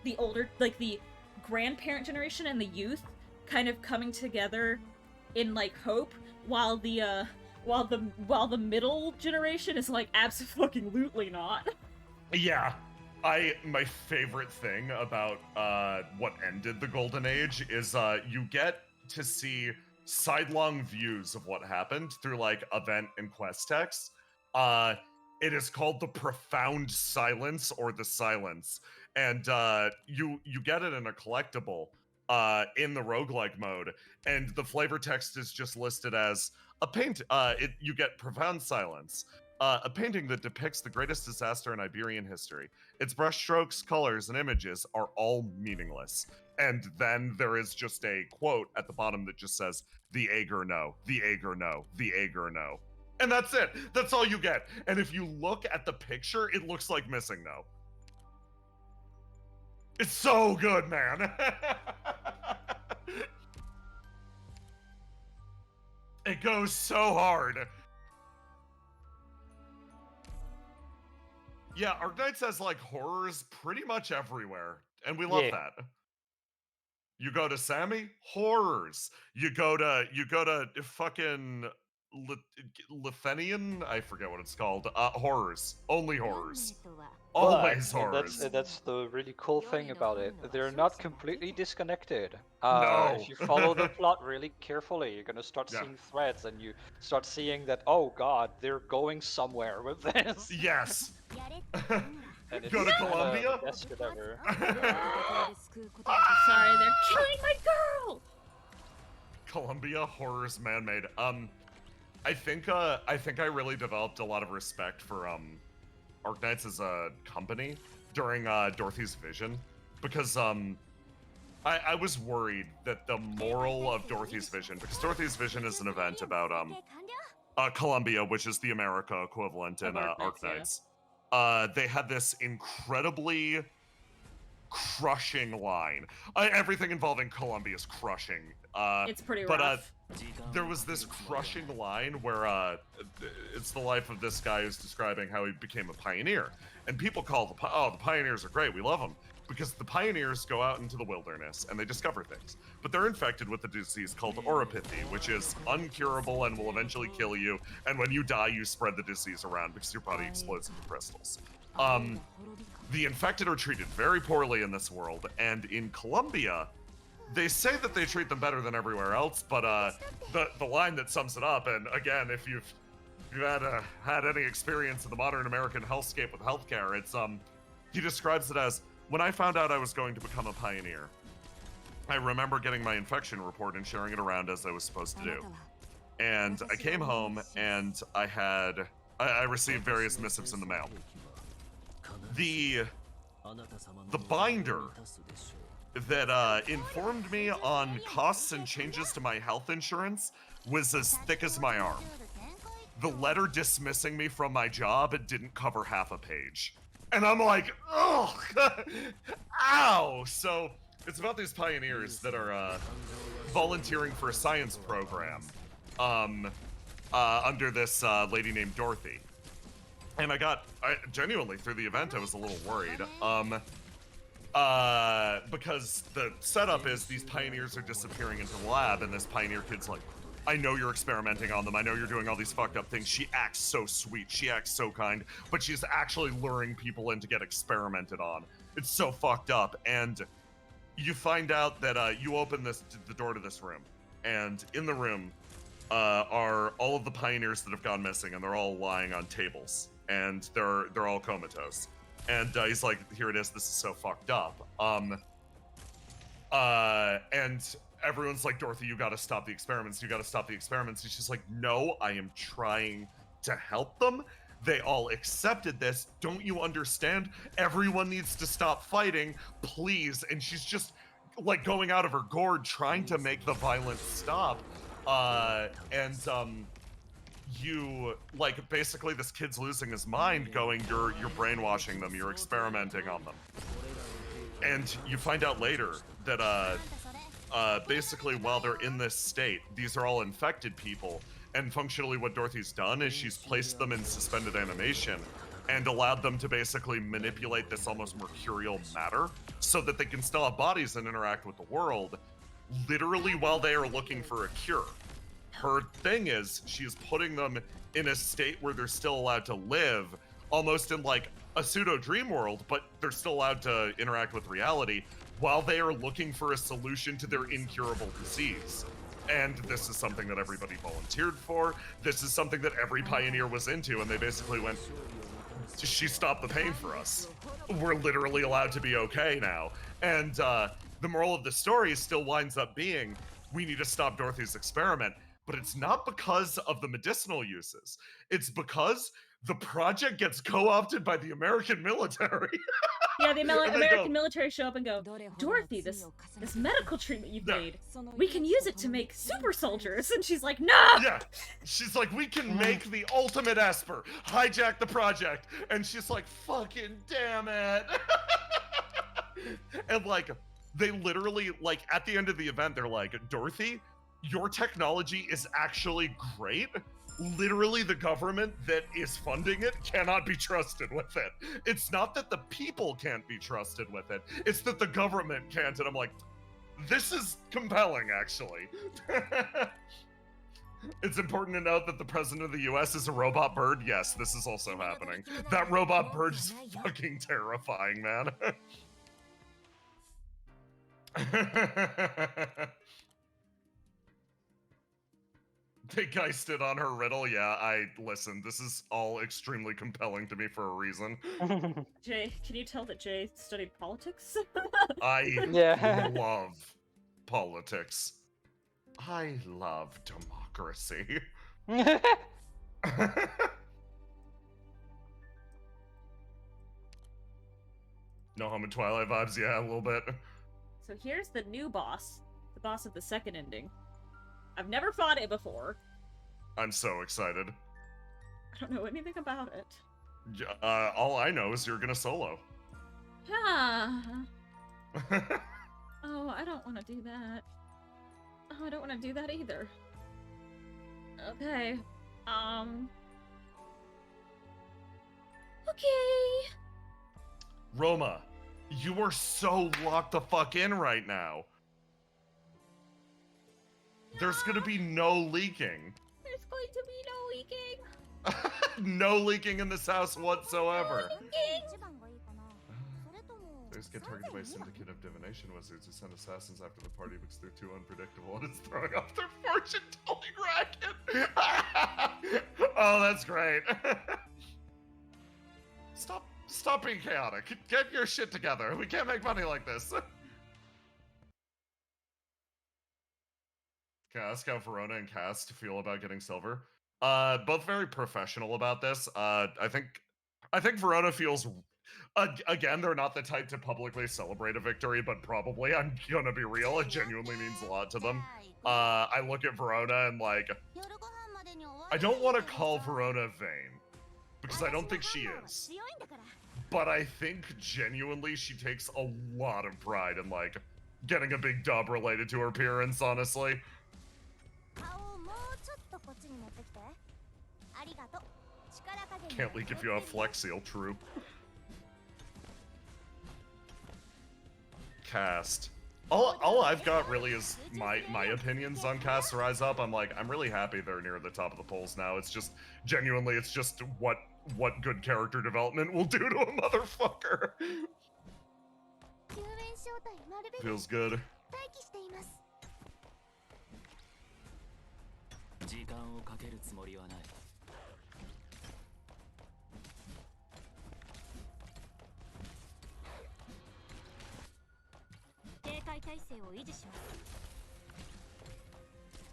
the older, like the grandparent generation and the youth kind of coming together in like hope, while the middle generation is like abso-fucking-lutely not. Yeah. My favorite thing about what ended the Golden Age is you get to see sidelong views of what happened through like event and quest text. It is called the Profound Silence or the Silence, and you get it in a collectible. in the roguelike mode, and the flavor text is just listed as a paint. You get profound silence. A painting that depicts the greatest disaster in Iberian history. Its brushstrokes, colors, and images are all meaningless. And then there is just a quote at the bottom that just says, "The Ager no, the Ager no, the Ager no." And that's it. That's all you get. And if you look at the picture, it looks like Missing No. It's so good, man. It goes so hard. Yeah, Arknights has like horrors pretty much everywhere, and we love that. You go to Sammy, horrors. You go to fucking Lithenian, I forget what it's called. Horrors, only horrors, always horrors. That's the really cool thing about it. They're not completely disconnected. No. If you follow the plot really carefully, you're gonna start seeing threads, and you start seeing that, oh god, they're going somewhere with this. Yes. And Go to Colombia? Best shit ever. Sorry, they're killing my girl! Colombia, horrors, man-made. I think I really developed a lot of respect for Arknights as a company during Dorothy's Vision, because I was worried that the moral of Dorothy's Vision, because Dorothy's Vision is an event about Colombia, which is the America equivalent in Arknights. They had this incredibly crushing line. Everything involving Colombia is crushing. It's pretty rough. There was this crushing line where it's the life of this guy who's describing how he became a pioneer. And people call the pioneers are great, we love them. Because the pioneers go out into the wilderness and they discover things. But they're infected with a disease called oropathy, which is uncurable and will eventually kill you. And when you die, you spread the disease around because your body explodes into crystals. The infected are treated very poorly in this world, and in Colombia, they say that they treat them better than everywhere else, but the line that sums it up, and again, if you've had any experience in the modern American hellscape with healthcare, it's he describes it as, when I found out I was going to become a pioneer, I remember getting my infection report and sharing it around as I was supposed to do. And I came home and I received various missives in the mail. The binder that informed me on costs and changes to my health insurance was as thick as my arm. The letter dismissing me from my job didn't cover half a page. And I'm like, oh, ow! So it's about these pioneers that are volunteering for a science program under this lady named Dorothy. And I genuinely, through the event, I was a little worried. Because the setup is these pioneers are disappearing into the lab, and this pioneer kid's like, I know you're experimenting on them, I know you're doing all these fucked up things. She acts so sweet, she acts so kind, but she's actually luring people in to get experimented on. It's so fucked up, and you find out that you open the door to this room, and in the room are all of the pioneers that have gone missing, and they're all lying on tables, and they're all comatose. And he's like, here it is, this is so fucked up. And everyone's like, Dorothy, you gotta stop the experiments, you gotta stop the experiments. And she's like, no, I am trying to help them. They all accepted this. Don't you understand? Everyone needs to stop fighting, please. And she's just like going out of her gourd trying to make the violence stop. You, like, basically this kid's losing his mind going, you're brainwashing them, you're experimenting on them. And you find out later that, basically while they're in this state, these are all infected people, and functionally what Dorothy's done is she's placed them in suspended animation and allowed them to basically manipulate this almost mercurial matter so that they can still have bodies and interact with the world, literally while they are looking for a cure. Her thing is, she's putting them in a state where they're still allowed to live, almost in like a pseudo dream world, but they're still allowed to interact with reality while they are looking for a solution to their incurable disease. And this is something that everybody volunteered for. This is something that every pioneer was into, and they basically went, she stopped the pain for us. We're literally allowed to be okay now. And the moral of the story still winds up being, we need to stop Dorothy's experiment, but it's not because of the medicinal uses. It's because the project gets co-opted by the American military. Yeah, the American military show up and go, Dorothy, this medical treatment you've made, we can use it to make super soldiers. And she's like, no! Yeah, she's like, we can make the ultimate Esper, hijack the project. And she's like, fucking damn it. And like, they literally, like, at the end of the event, they're like, Dorothy, your technology is actually great. Literally, the government that is funding it cannot be trusted with it. It's not that the people can't be trusted with it, it's that the government can't. And I'm like, this is compelling, actually. It's important to note that the president of the US is a robot bird. Yes, this is also happening. That robot bird is fucking terrifying, man. They geisted on her riddle. Yeah, listen, this is all extremely compelling to me for a reason. Jay, can you tell that Jay studied politics? I love politics. I love democracy. No Home and Twilight vibes? Yeah, a little bit. So here's the new boss. The boss of the second ending. I've never fought it before. I'm so excited. I don't know anything about it. All I know is you're gonna solo. Yeah. Oh, I don't want to do that. Oh, I don't want to do that either. Okay. Okay. Roma, you are so locked the fuck in right now. There's gonna be no leaking. There's going to be no leaking. No leaking in this house whatsoever. No leaking. Those get targeted by a syndicate of divination wizards who send assassins after the party because they're too unpredictable and it's throwing off their fortune-telling racket. Oh, that's great. Stop being chaotic. Get your shit together. We can't make money like this. Can I ask how Verona and Cast feel about getting silver? Both very professional about this. I think Verona feels, again, they're not the type to publicly celebrate a victory, but probably, I'm gonna be real, it genuinely means a lot to them. I look at Verona and like, I don't want to call Verona vain, because I don't think she is. But I think genuinely she takes a lot of pride in like, getting a big dub related to her appearance, honestly. Can't leak if you have Flex Seal, true. Cast. All I've got really is my opinions on Cast Rise Up. I'm like, I'm really happy they're near the top of the polls now. It's just, genuinely, it's just what good character development will do to a motherfucker. Feels good.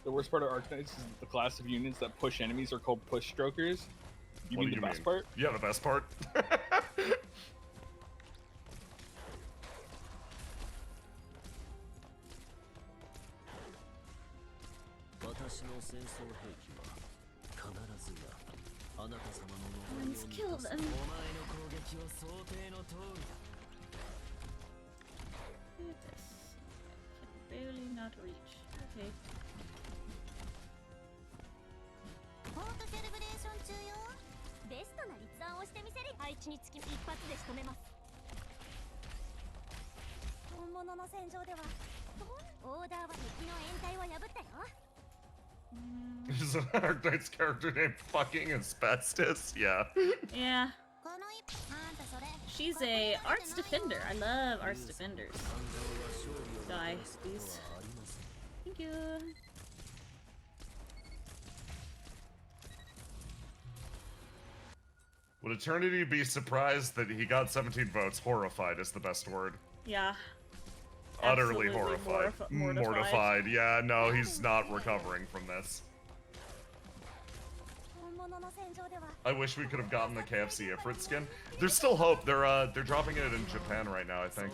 The worst part of Arknights is the class of units that push enemies are called push strokers. You mean the best part? Yeah, the best part. Let's kill them. Barely not reach. Okay. Is an Arknight's character named fucking Asbestos? Yeah. Yeah. She's a arts defender. I love arts defenders. Die, please. Thank you. Would Eternity be surprised that he got 17 votes? Horrified is the best word. Yeah. Utterly absolutely horrified. Mortified. Yeah, no, he's not recovering from this. I wish we could have gotten the KFC Ifrit skin. There's still hope. They're dropping it in Japan right now, I think.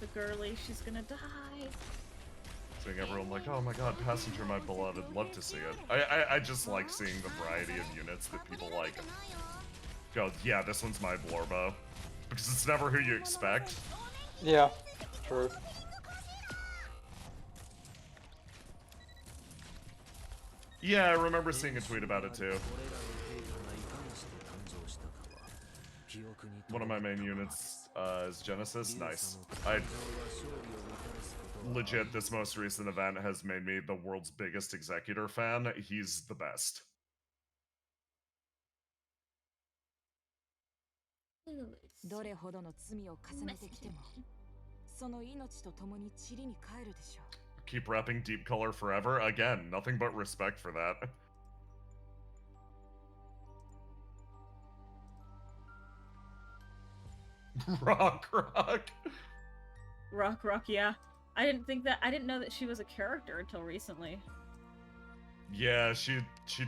The girly, she's gonna die. Seeing everyone like, oh my god, Passenger, my beloved, love to see it. I just like seeing the variety of units that people like. Go, yeah, this one's my Blorbo. Because it's never who you expect. Yeah, true. Yeah, I remember seeing a tweet about it too. One of my main units is Genesis. Nice. Legit, this most recent event has made me the world's biggest Executor fan. He's the best. Keep repping deep color forever. Again, nothing but respect for that. Rock. Rock, yeah. I didn't know that she was a character until recently. Yeah, she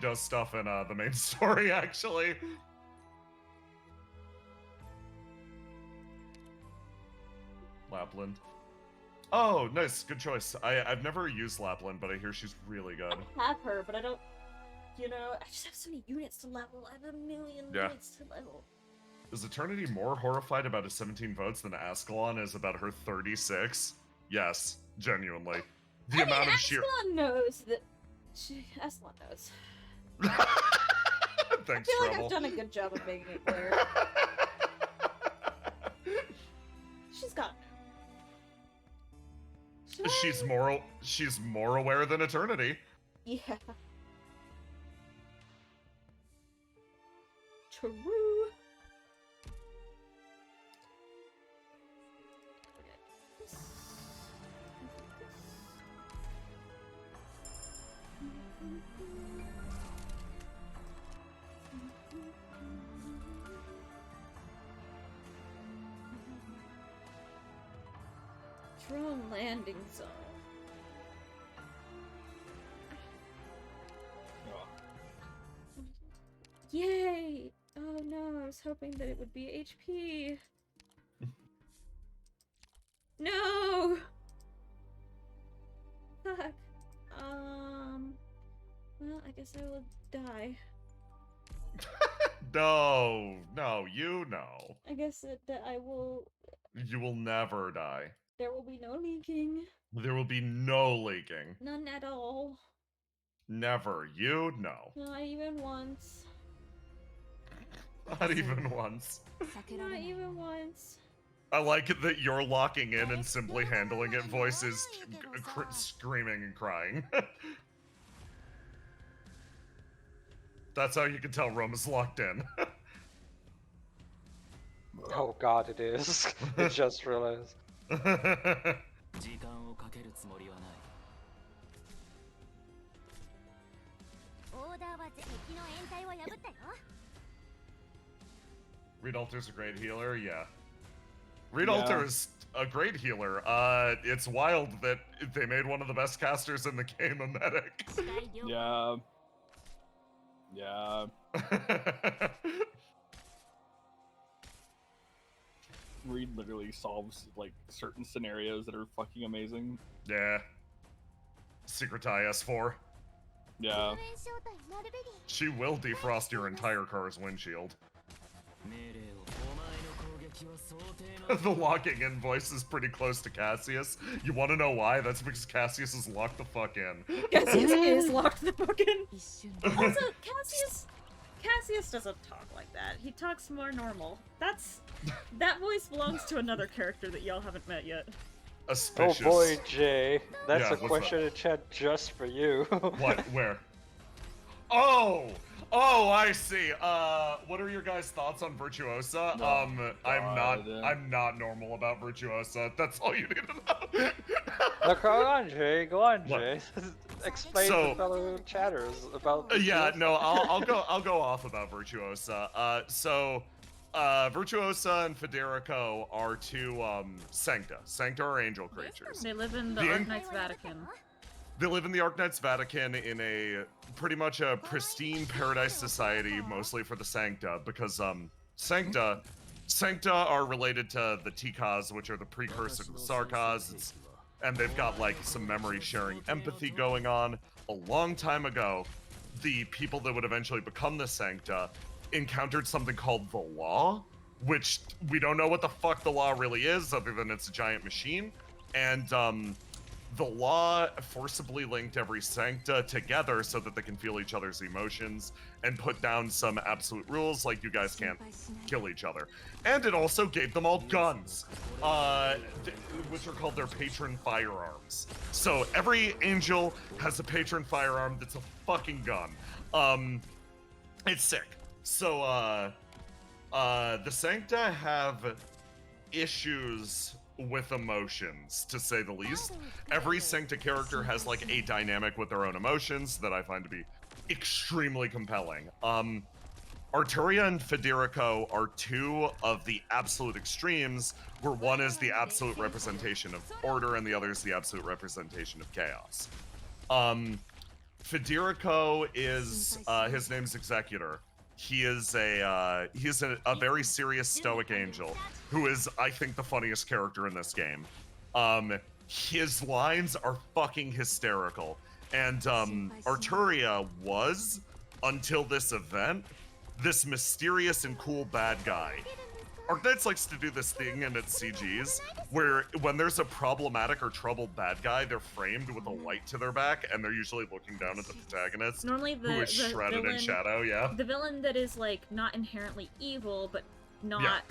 does stuff in the main story, actually. Lapland. Oh, nice, good choice. I've never used Lapland, but I hear she's really good. I have her, but I don't, you know, I just have so many units to level. I have a million units to level. Is Eternity more horrified about his 17 votes than Ascalon is about her 36? Yes, genuinely. The amount of sheer... Ascalon knows that... Ascalon knows. Thanks, I feel like Treble. I've done a good job of making it clear. She's got... She's more aware than Eternity. Yeah. True. Drone landing zone. Yay! Oh no, I was hoping that it would be HP. No! Fuck. Well, I guess I will die. No, you know. I guess that I will... You will never die. There will be no leaking. There will be no leaking. None at all. Never. You know. Not even once. Not even once. Not even once. I like it that you're locking in and simply handling it. Voice is screaming and crying. That's how you can tell Roma's locked in. Oh god, it is. I just realized. Reed Alter's a great healer, yeah. Reed Alter is a great healer. It's wild that they made one of the best casters in the game a medic. Yeah. Yeah. Reed literally solves like certain scenarios that are fucking amazing. Yeah. Secret IS4. Yeah. She will defrost your entire car's windshield. The locking in voice is pretty close to Cassius. You want to know why? That's because Cassius is locked the fuck in. Cassius is locked the fuck in. Also, Cassius doesn't talk like that. He talks more normal. That voice belongs to another character that y'all haven't met yet. Auspicious. Oh boy, Jay. That's Yeah, a question in chat just for you. What? Where? Oh! Oh, I see. What are your guys' thoughts on Virtuosa? I'm not normal about Virtuosa. That's all you need to know. Now, go on, Jay. Go on, What? Jay. Explain So- to fellow chatters about. Yeah, Virtuosa. no, I'll go off about Virtuosa. Virtuosa and Federico are two Sancta. Sancta are angel creatures. They live in the The- Arknights Vatican. They live in the Arknights Vatican in a pretty much a pristine paradise society, mostly for the Sancta, because Sancta are related to the Tikas, which are the precursor to the Sarkas, and they've got like some memory sharing empathy going on. A long time ago, the people that would eventually become the Sancta encountered something called the Law, which we don't know what the fuck the Law really is, other than it's a giant machine, and the Law forcibly linked every Sancta together so that they can feel each other's emotions and put down some absolute rules, like you guys can't kill each other. And it also gave them all guns, which are called their patron firearms. So every angel has a patron firearm that's a fucking gun. It's sick. So, the Sancta have issues with emotions, to say the least. Every Sancta character has like a dynamic with their own emotions that I find to be extremely compelling. Arturia and Federico are two of the absolute extremes, where one is the absolute representation of order and the other is the absolute representation of chaos. Federico is his name's Executor. He is a very serious stoic angel who is, I think, the funniest character in this game. His lines are fucking hysterical, and Arturia was, until this event, this mysterious and cool bad guy. Arknights likes to do this thing in its CGs, where when there's a problematic or troubled bad guy, they're framed with a light to their back, and they're usually looking down at the protagonist, Normally who is shrouded in shadow, yeah? The villain that is, like, not inherently evil, but not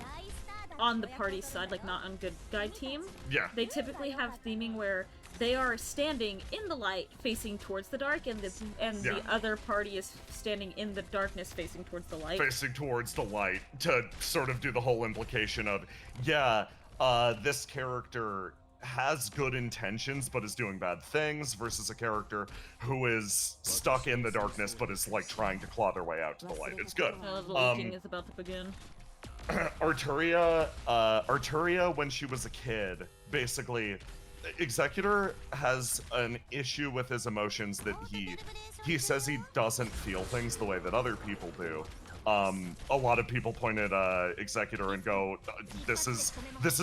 on the party side, like, not on good guy team. Yeah. They typically have theming where they are standing in the light facing towards the dark, and the other party is standing in the darkness facing towards the light. Facing towards the light, to sort of do the whole implication of, this character has good intentions but is doing bad things, versus a character who is stuck in the darkness but is like trying to claw their way out to the light. It's good. The leaking is about to begin. Arturia, when she was a kid, basically, Executor has an issue with his emotions that he says he doesn't feel things the way that other people do. A lot of people point at Executor and go, this is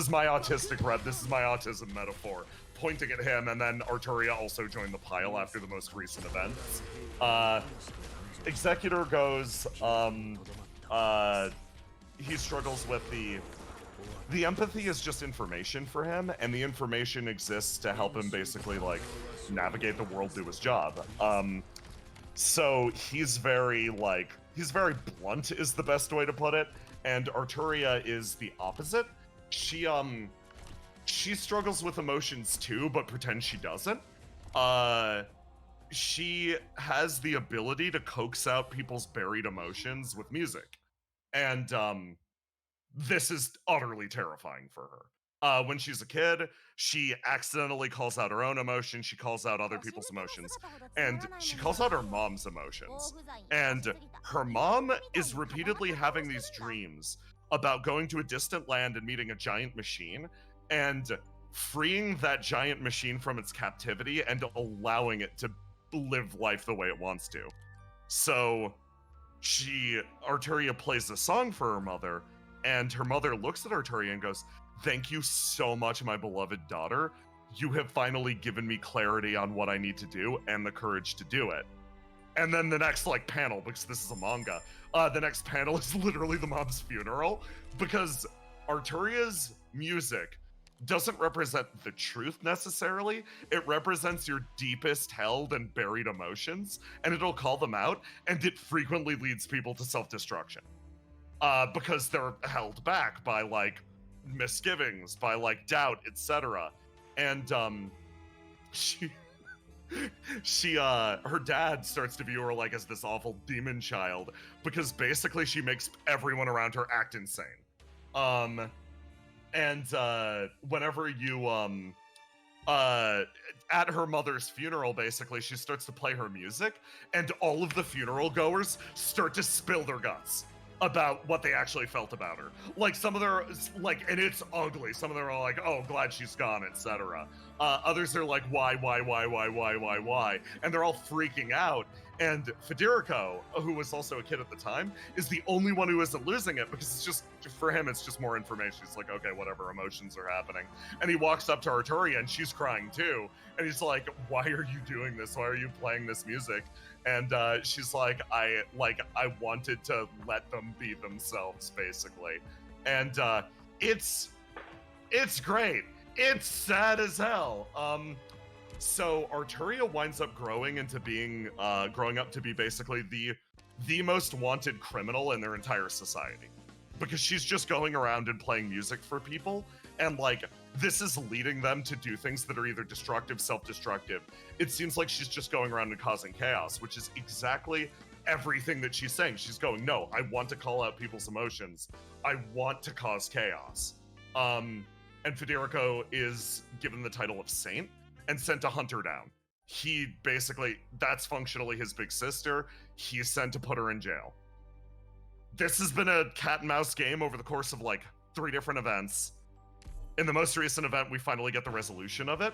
my autistic rep, this is my autism metaphor, pointing at him, and then Arturia also joined the pile after the most recent events. Executor goes, he struggles with the empathy is just information for him, and the information exists to help him basically, like, navigate the world, do his job. So he's very blunt is the best way to put it, and Arturia is the opposite. She struggles with emotions too, but pretends she doesn't. She has the ability to coax out people's buried emotions with music. And, this is utterly terrifying for her. When she's a kid, she accidentally calls out her own emotions, she calls out other people's emotions, and she calls out her mom's emotions. And her mom is repeatedly having these dreams about going to a distant land and meeting a giant machine, and freeing that giant machine from its captivity and allowing it to live life the way it wants to. So, Arturia plays a song for her mother, and her mother looks at Arturia and goes, "Thank you so much, my beloved daughter. You have finally given me clarity on what I need to do and the courage to do it." And then the next, like, panel, because this is a manga, the next panel is literally the mom's funeral, because Arturia's music doesn't represent the truth necessarily. It represents your deepest held and buried emotions, and it'll call them out, and it frequently leads people to self-destruction. Because they're held back by, like, misgivings, by, like, doubt, etc. And, she her dad starts to view her like as this awful demon child because basically she makes everyone around her act insane. And whenever you at her mother's funeral, basically she starts to play her music, and all of the funeral goers start to spill their guts about what they actually felt about her. Like, some of their, like, and it's ugly. Some of them are like, oh, glad she's gone, etc. Others are like, why? And they're all freaking out. And Federico, who was also a kid at the time, is the only one who isn't losing it, because it's just, for him, it's just more information. He's like, okay, whatever, emotions are happening. And he walks up to Arturia, and she's crying too. And he's like, why are you doing this? Why are you playing this music? And she's like, I wanted to let them be themselves, basically. And it's great. It's sad as hell. So Arturia winds up growing up to be basically the most wanted criminal in their entire society, because she's just going around and playing music for people, and like, this is leading them to do things that are either destructive, self-destructive. It seems like she's just going around and causing chaos, which is exactly everything that she's saying. She's going, no, I want to call out people's emotions. I want to cause chaos. And Federico is given the title of Saint and sent to hunt her down. He basically, that's functionally his big sister. He's sent to put her in jail. This has been a cat and mouse game over the course of like 3 different events. In the most recent event, we finally get the resolution of it.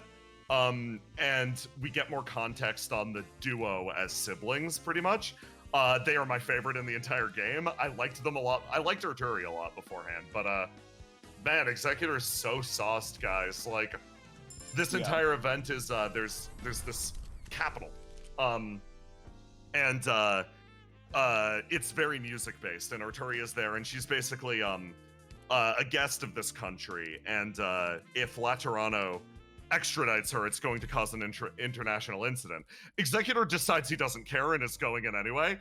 And we get more context on the duo as siblings, pretty much. They are my favorite in the entire game. I liked them a lot. I liked Arturia a lot beforehand, but man, Executor is so sauced, guys. Like, this entire event is there's this capital, and it's very music based, and Arturia's there, and she's basically a guest of this country, and if Laterano extradites her, it's going to cause an international incident. Executor decides he doesn't care and is going in anyway.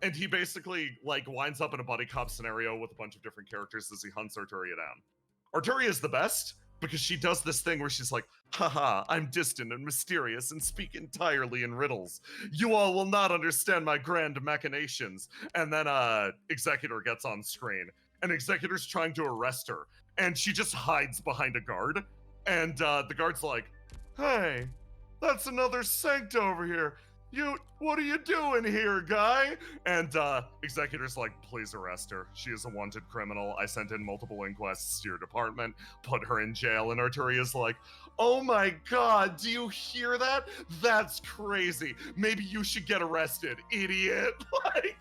And he basically like winds up in a buddy cop scenario with a bunch of different characters as he hunts Arturia down. Arturia is the best because she does this thing where she's like, haha, I'm distant and mysterious and speak entirely in riddles. You all will not understand my grand machinations. And then Executor gets on screen, and Executor's trying to arrest her, and she just hides behind a guard. And the guard's like, hey, that's another Sanct over here. What are you doing here, guy? And Executor's like, please arrest her. She is a wanted criminal. I sent in multiple inquests to your department, put her in jail. And Arturia's like, oh my god, do you hear that? That's crazy. Maybe you should get arrested, idiot. Like,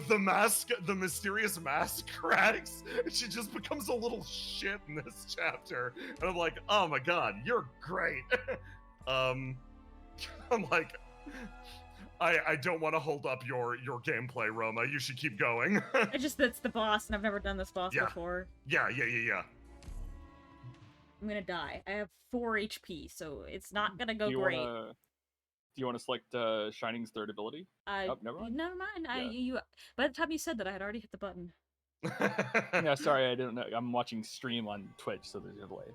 the mysterious mask cracks, and she just becomes a little shit in this chapter. And I'm like, oh my god, you're great. I'm like, I don't want to hold up your gameplay, Roma. You should keep going. That's the boss, and I've never done this boss before. Yeah. I'm gonna die. I have 4 HP, so it's not gonna go great. Do you want to select Shining's third ability? Oh, never mind. Never mind. By the time you said that, I had already hit the button. Yeah, sorry, I didn't know. I'm watching stream on Twitch, so there's a delay.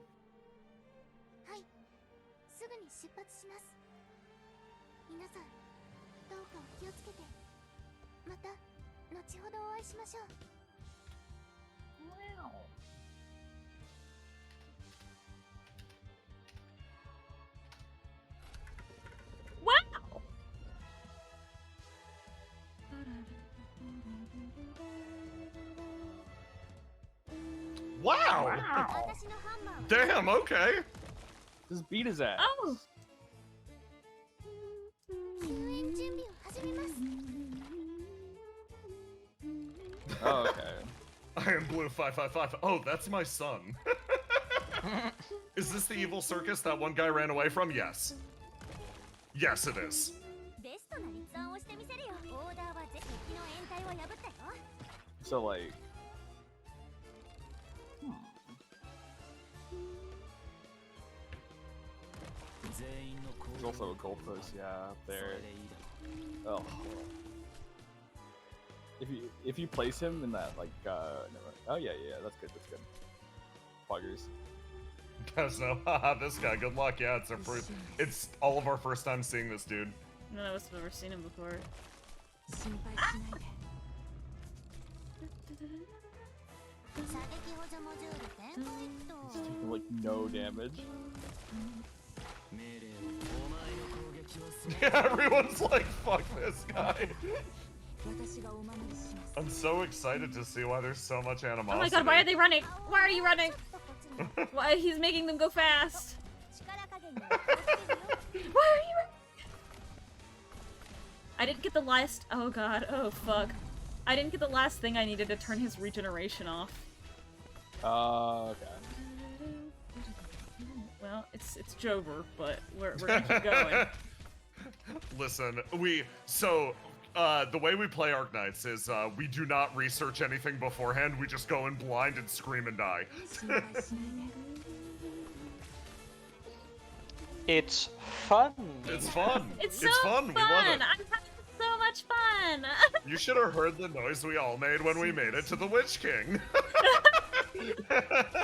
Wow! Wow! Damn, okay. Just beat his ass. Oh! Oh, okay. I am Blue 555. Oh, that's my son. Is this the evil circus that one guy ran away from? Yes. Yes, it is. So, like... There's also a goalpost, yeah, up there. Oh. If you place him in that, like, oh yeah, that's good, Poggers. Kesno, haha, this guy, good luck. Yeah, it's all of our first time seeing this dude. None of us have ever seen him before. He's taking, like, no damage. Yeah, everyone's like, fuck this guy. I'm so excited to see why there's so much animosity. Oh my god, why are they running? Why are you running? Why he's making them go fast? Why are you running? I didn't get the last. Oh god. Oh fuck. I didn't get the last thing I needed to turn his regeneration off. Okay. Well, it's Jover, but we're gonna keep going. Listen, the way we play Arknights is we do not research anything beforehand. We just go in blind and scream and die. It's fun. It's fun. It's so fun. We love it. I'm having so much fun. You should have heard the noise we all made when we made it to the Witch King.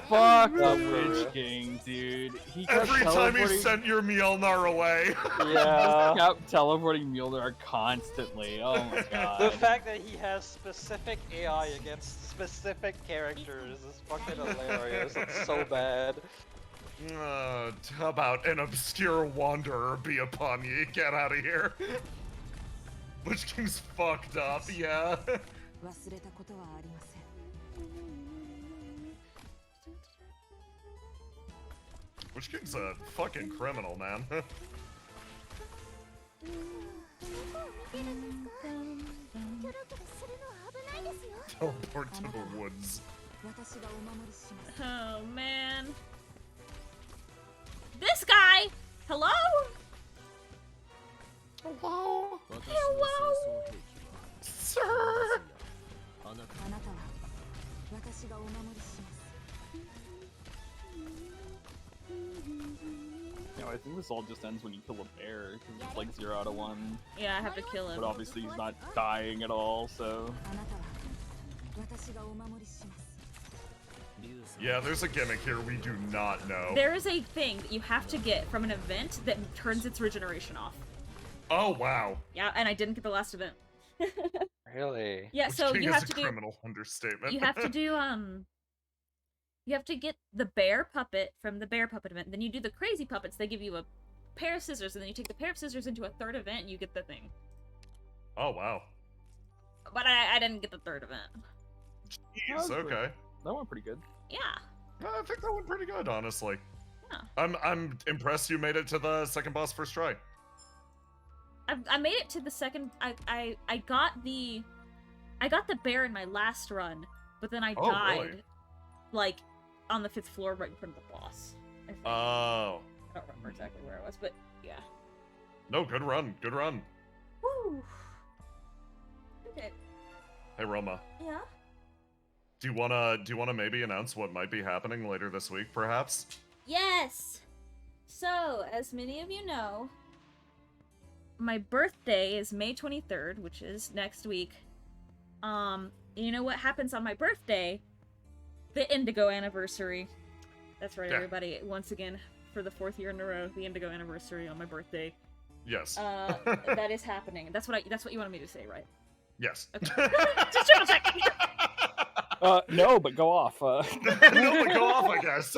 Fuck the Witch King, dude. He kept Every time he teleporting- sent your Mjolnir away. Yeah. He kept teleporting Mjolnir constantly. Oh my god. The fact that he has specific AI against specific characters is fucking hilarious. It's so bad. How about an obscure wanderer be upon ye? Get out of here. Witch King's fucked up, yeah. Witch King's a fucking criminal, man. Teleport to the woods. Oh man. This guy! Hello? Hello? Hello? Sir? No, I think this all just ends when you kill a bear, because it's like 0 out of 1. Yeah, I have to kill him. But obviously he's not dying at all, so... Yeah, there's a gimmick here we do not know. There is a thing that you have to get from an event that turns its regeneration off. Oh, wow. Yeah, and I didn't get the last event. Really? Yeah, Witch so King you is have a to do... criminal understatement. You have to do, you have to get the bear puppet from the bear puppet event. Then you do the crazy puppets. They give you a pair of scissors, and then you take the pair of scissors into a third event, and you get the thing. Oh, wow. But I didn't get the third event. Jeez, okay. That went pretty good. Yeah. I think that went pretty good, honestly. Yeah. I'm impressed you made it to the second boss first try. I made it to the second. I got the bear in my last run, but then I died, really? like on the 5th floor right in front of the boss. I think. Oh. I don't remember exactly where I was, but yeah. No, good run. Good run. Woo. Okay. Hey, Roma. Yeah. Do you wanna maybe announce what might be happening later this week, perhaps? Yes. So, as many of you know, my birthday is May 23rd, which is next week. You know what happens on my birthday? The Indigo anniversary. That's right, Yeah. everybody. Once again, for the 4th year in a row, the Indigo anniversary on my birthday. Yes. That is happening. That's what you wanted me to say, right? Yes. Okay. Just triple check. No, but go off. No, but go off, I guess.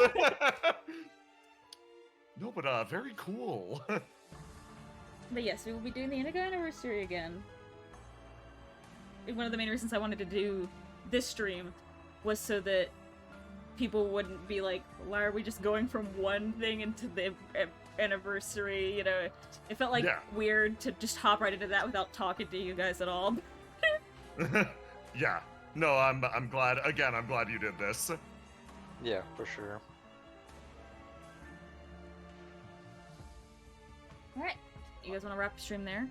No, but very cool. But yes, we will be doing the Indigo anniversary again. One of the main reasons I wanted to do this stream was so that people wouldn't be like, why are we just going from one thing into the anniversary? You know, it felt like weird to just hop right into that without talking to you guys at all. Yeah. No, I'm glad. Again, I'm glad you did this. Yeah, for sure. Alright. You guys want to wrap the stream there?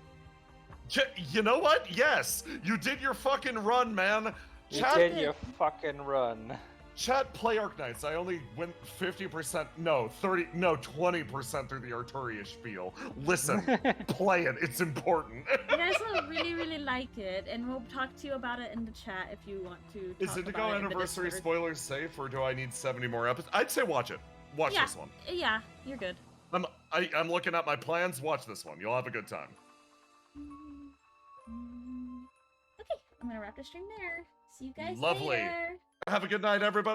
You know what? Yes, you did your fucking run, man. You did your fucking run. Chat, play Arknights. I only went 50%, no, 20% through the Arturia spiel. Listen, play it. It's important. You guys will really, really like it, and we'll talk to you about it in the chat if you want to talk Is Indigo about it in the Anniversary Discord. spoilers safe, or do I need 70 more episodes? I'd say watch it. Watch Yeah. this one. Yeah, you're good. I'm looking at my plans. Watch this one. You'll have a good time. Okay, I'm gonna wrap the stream there. See you guys Lovely. later. Have a good night, everybody.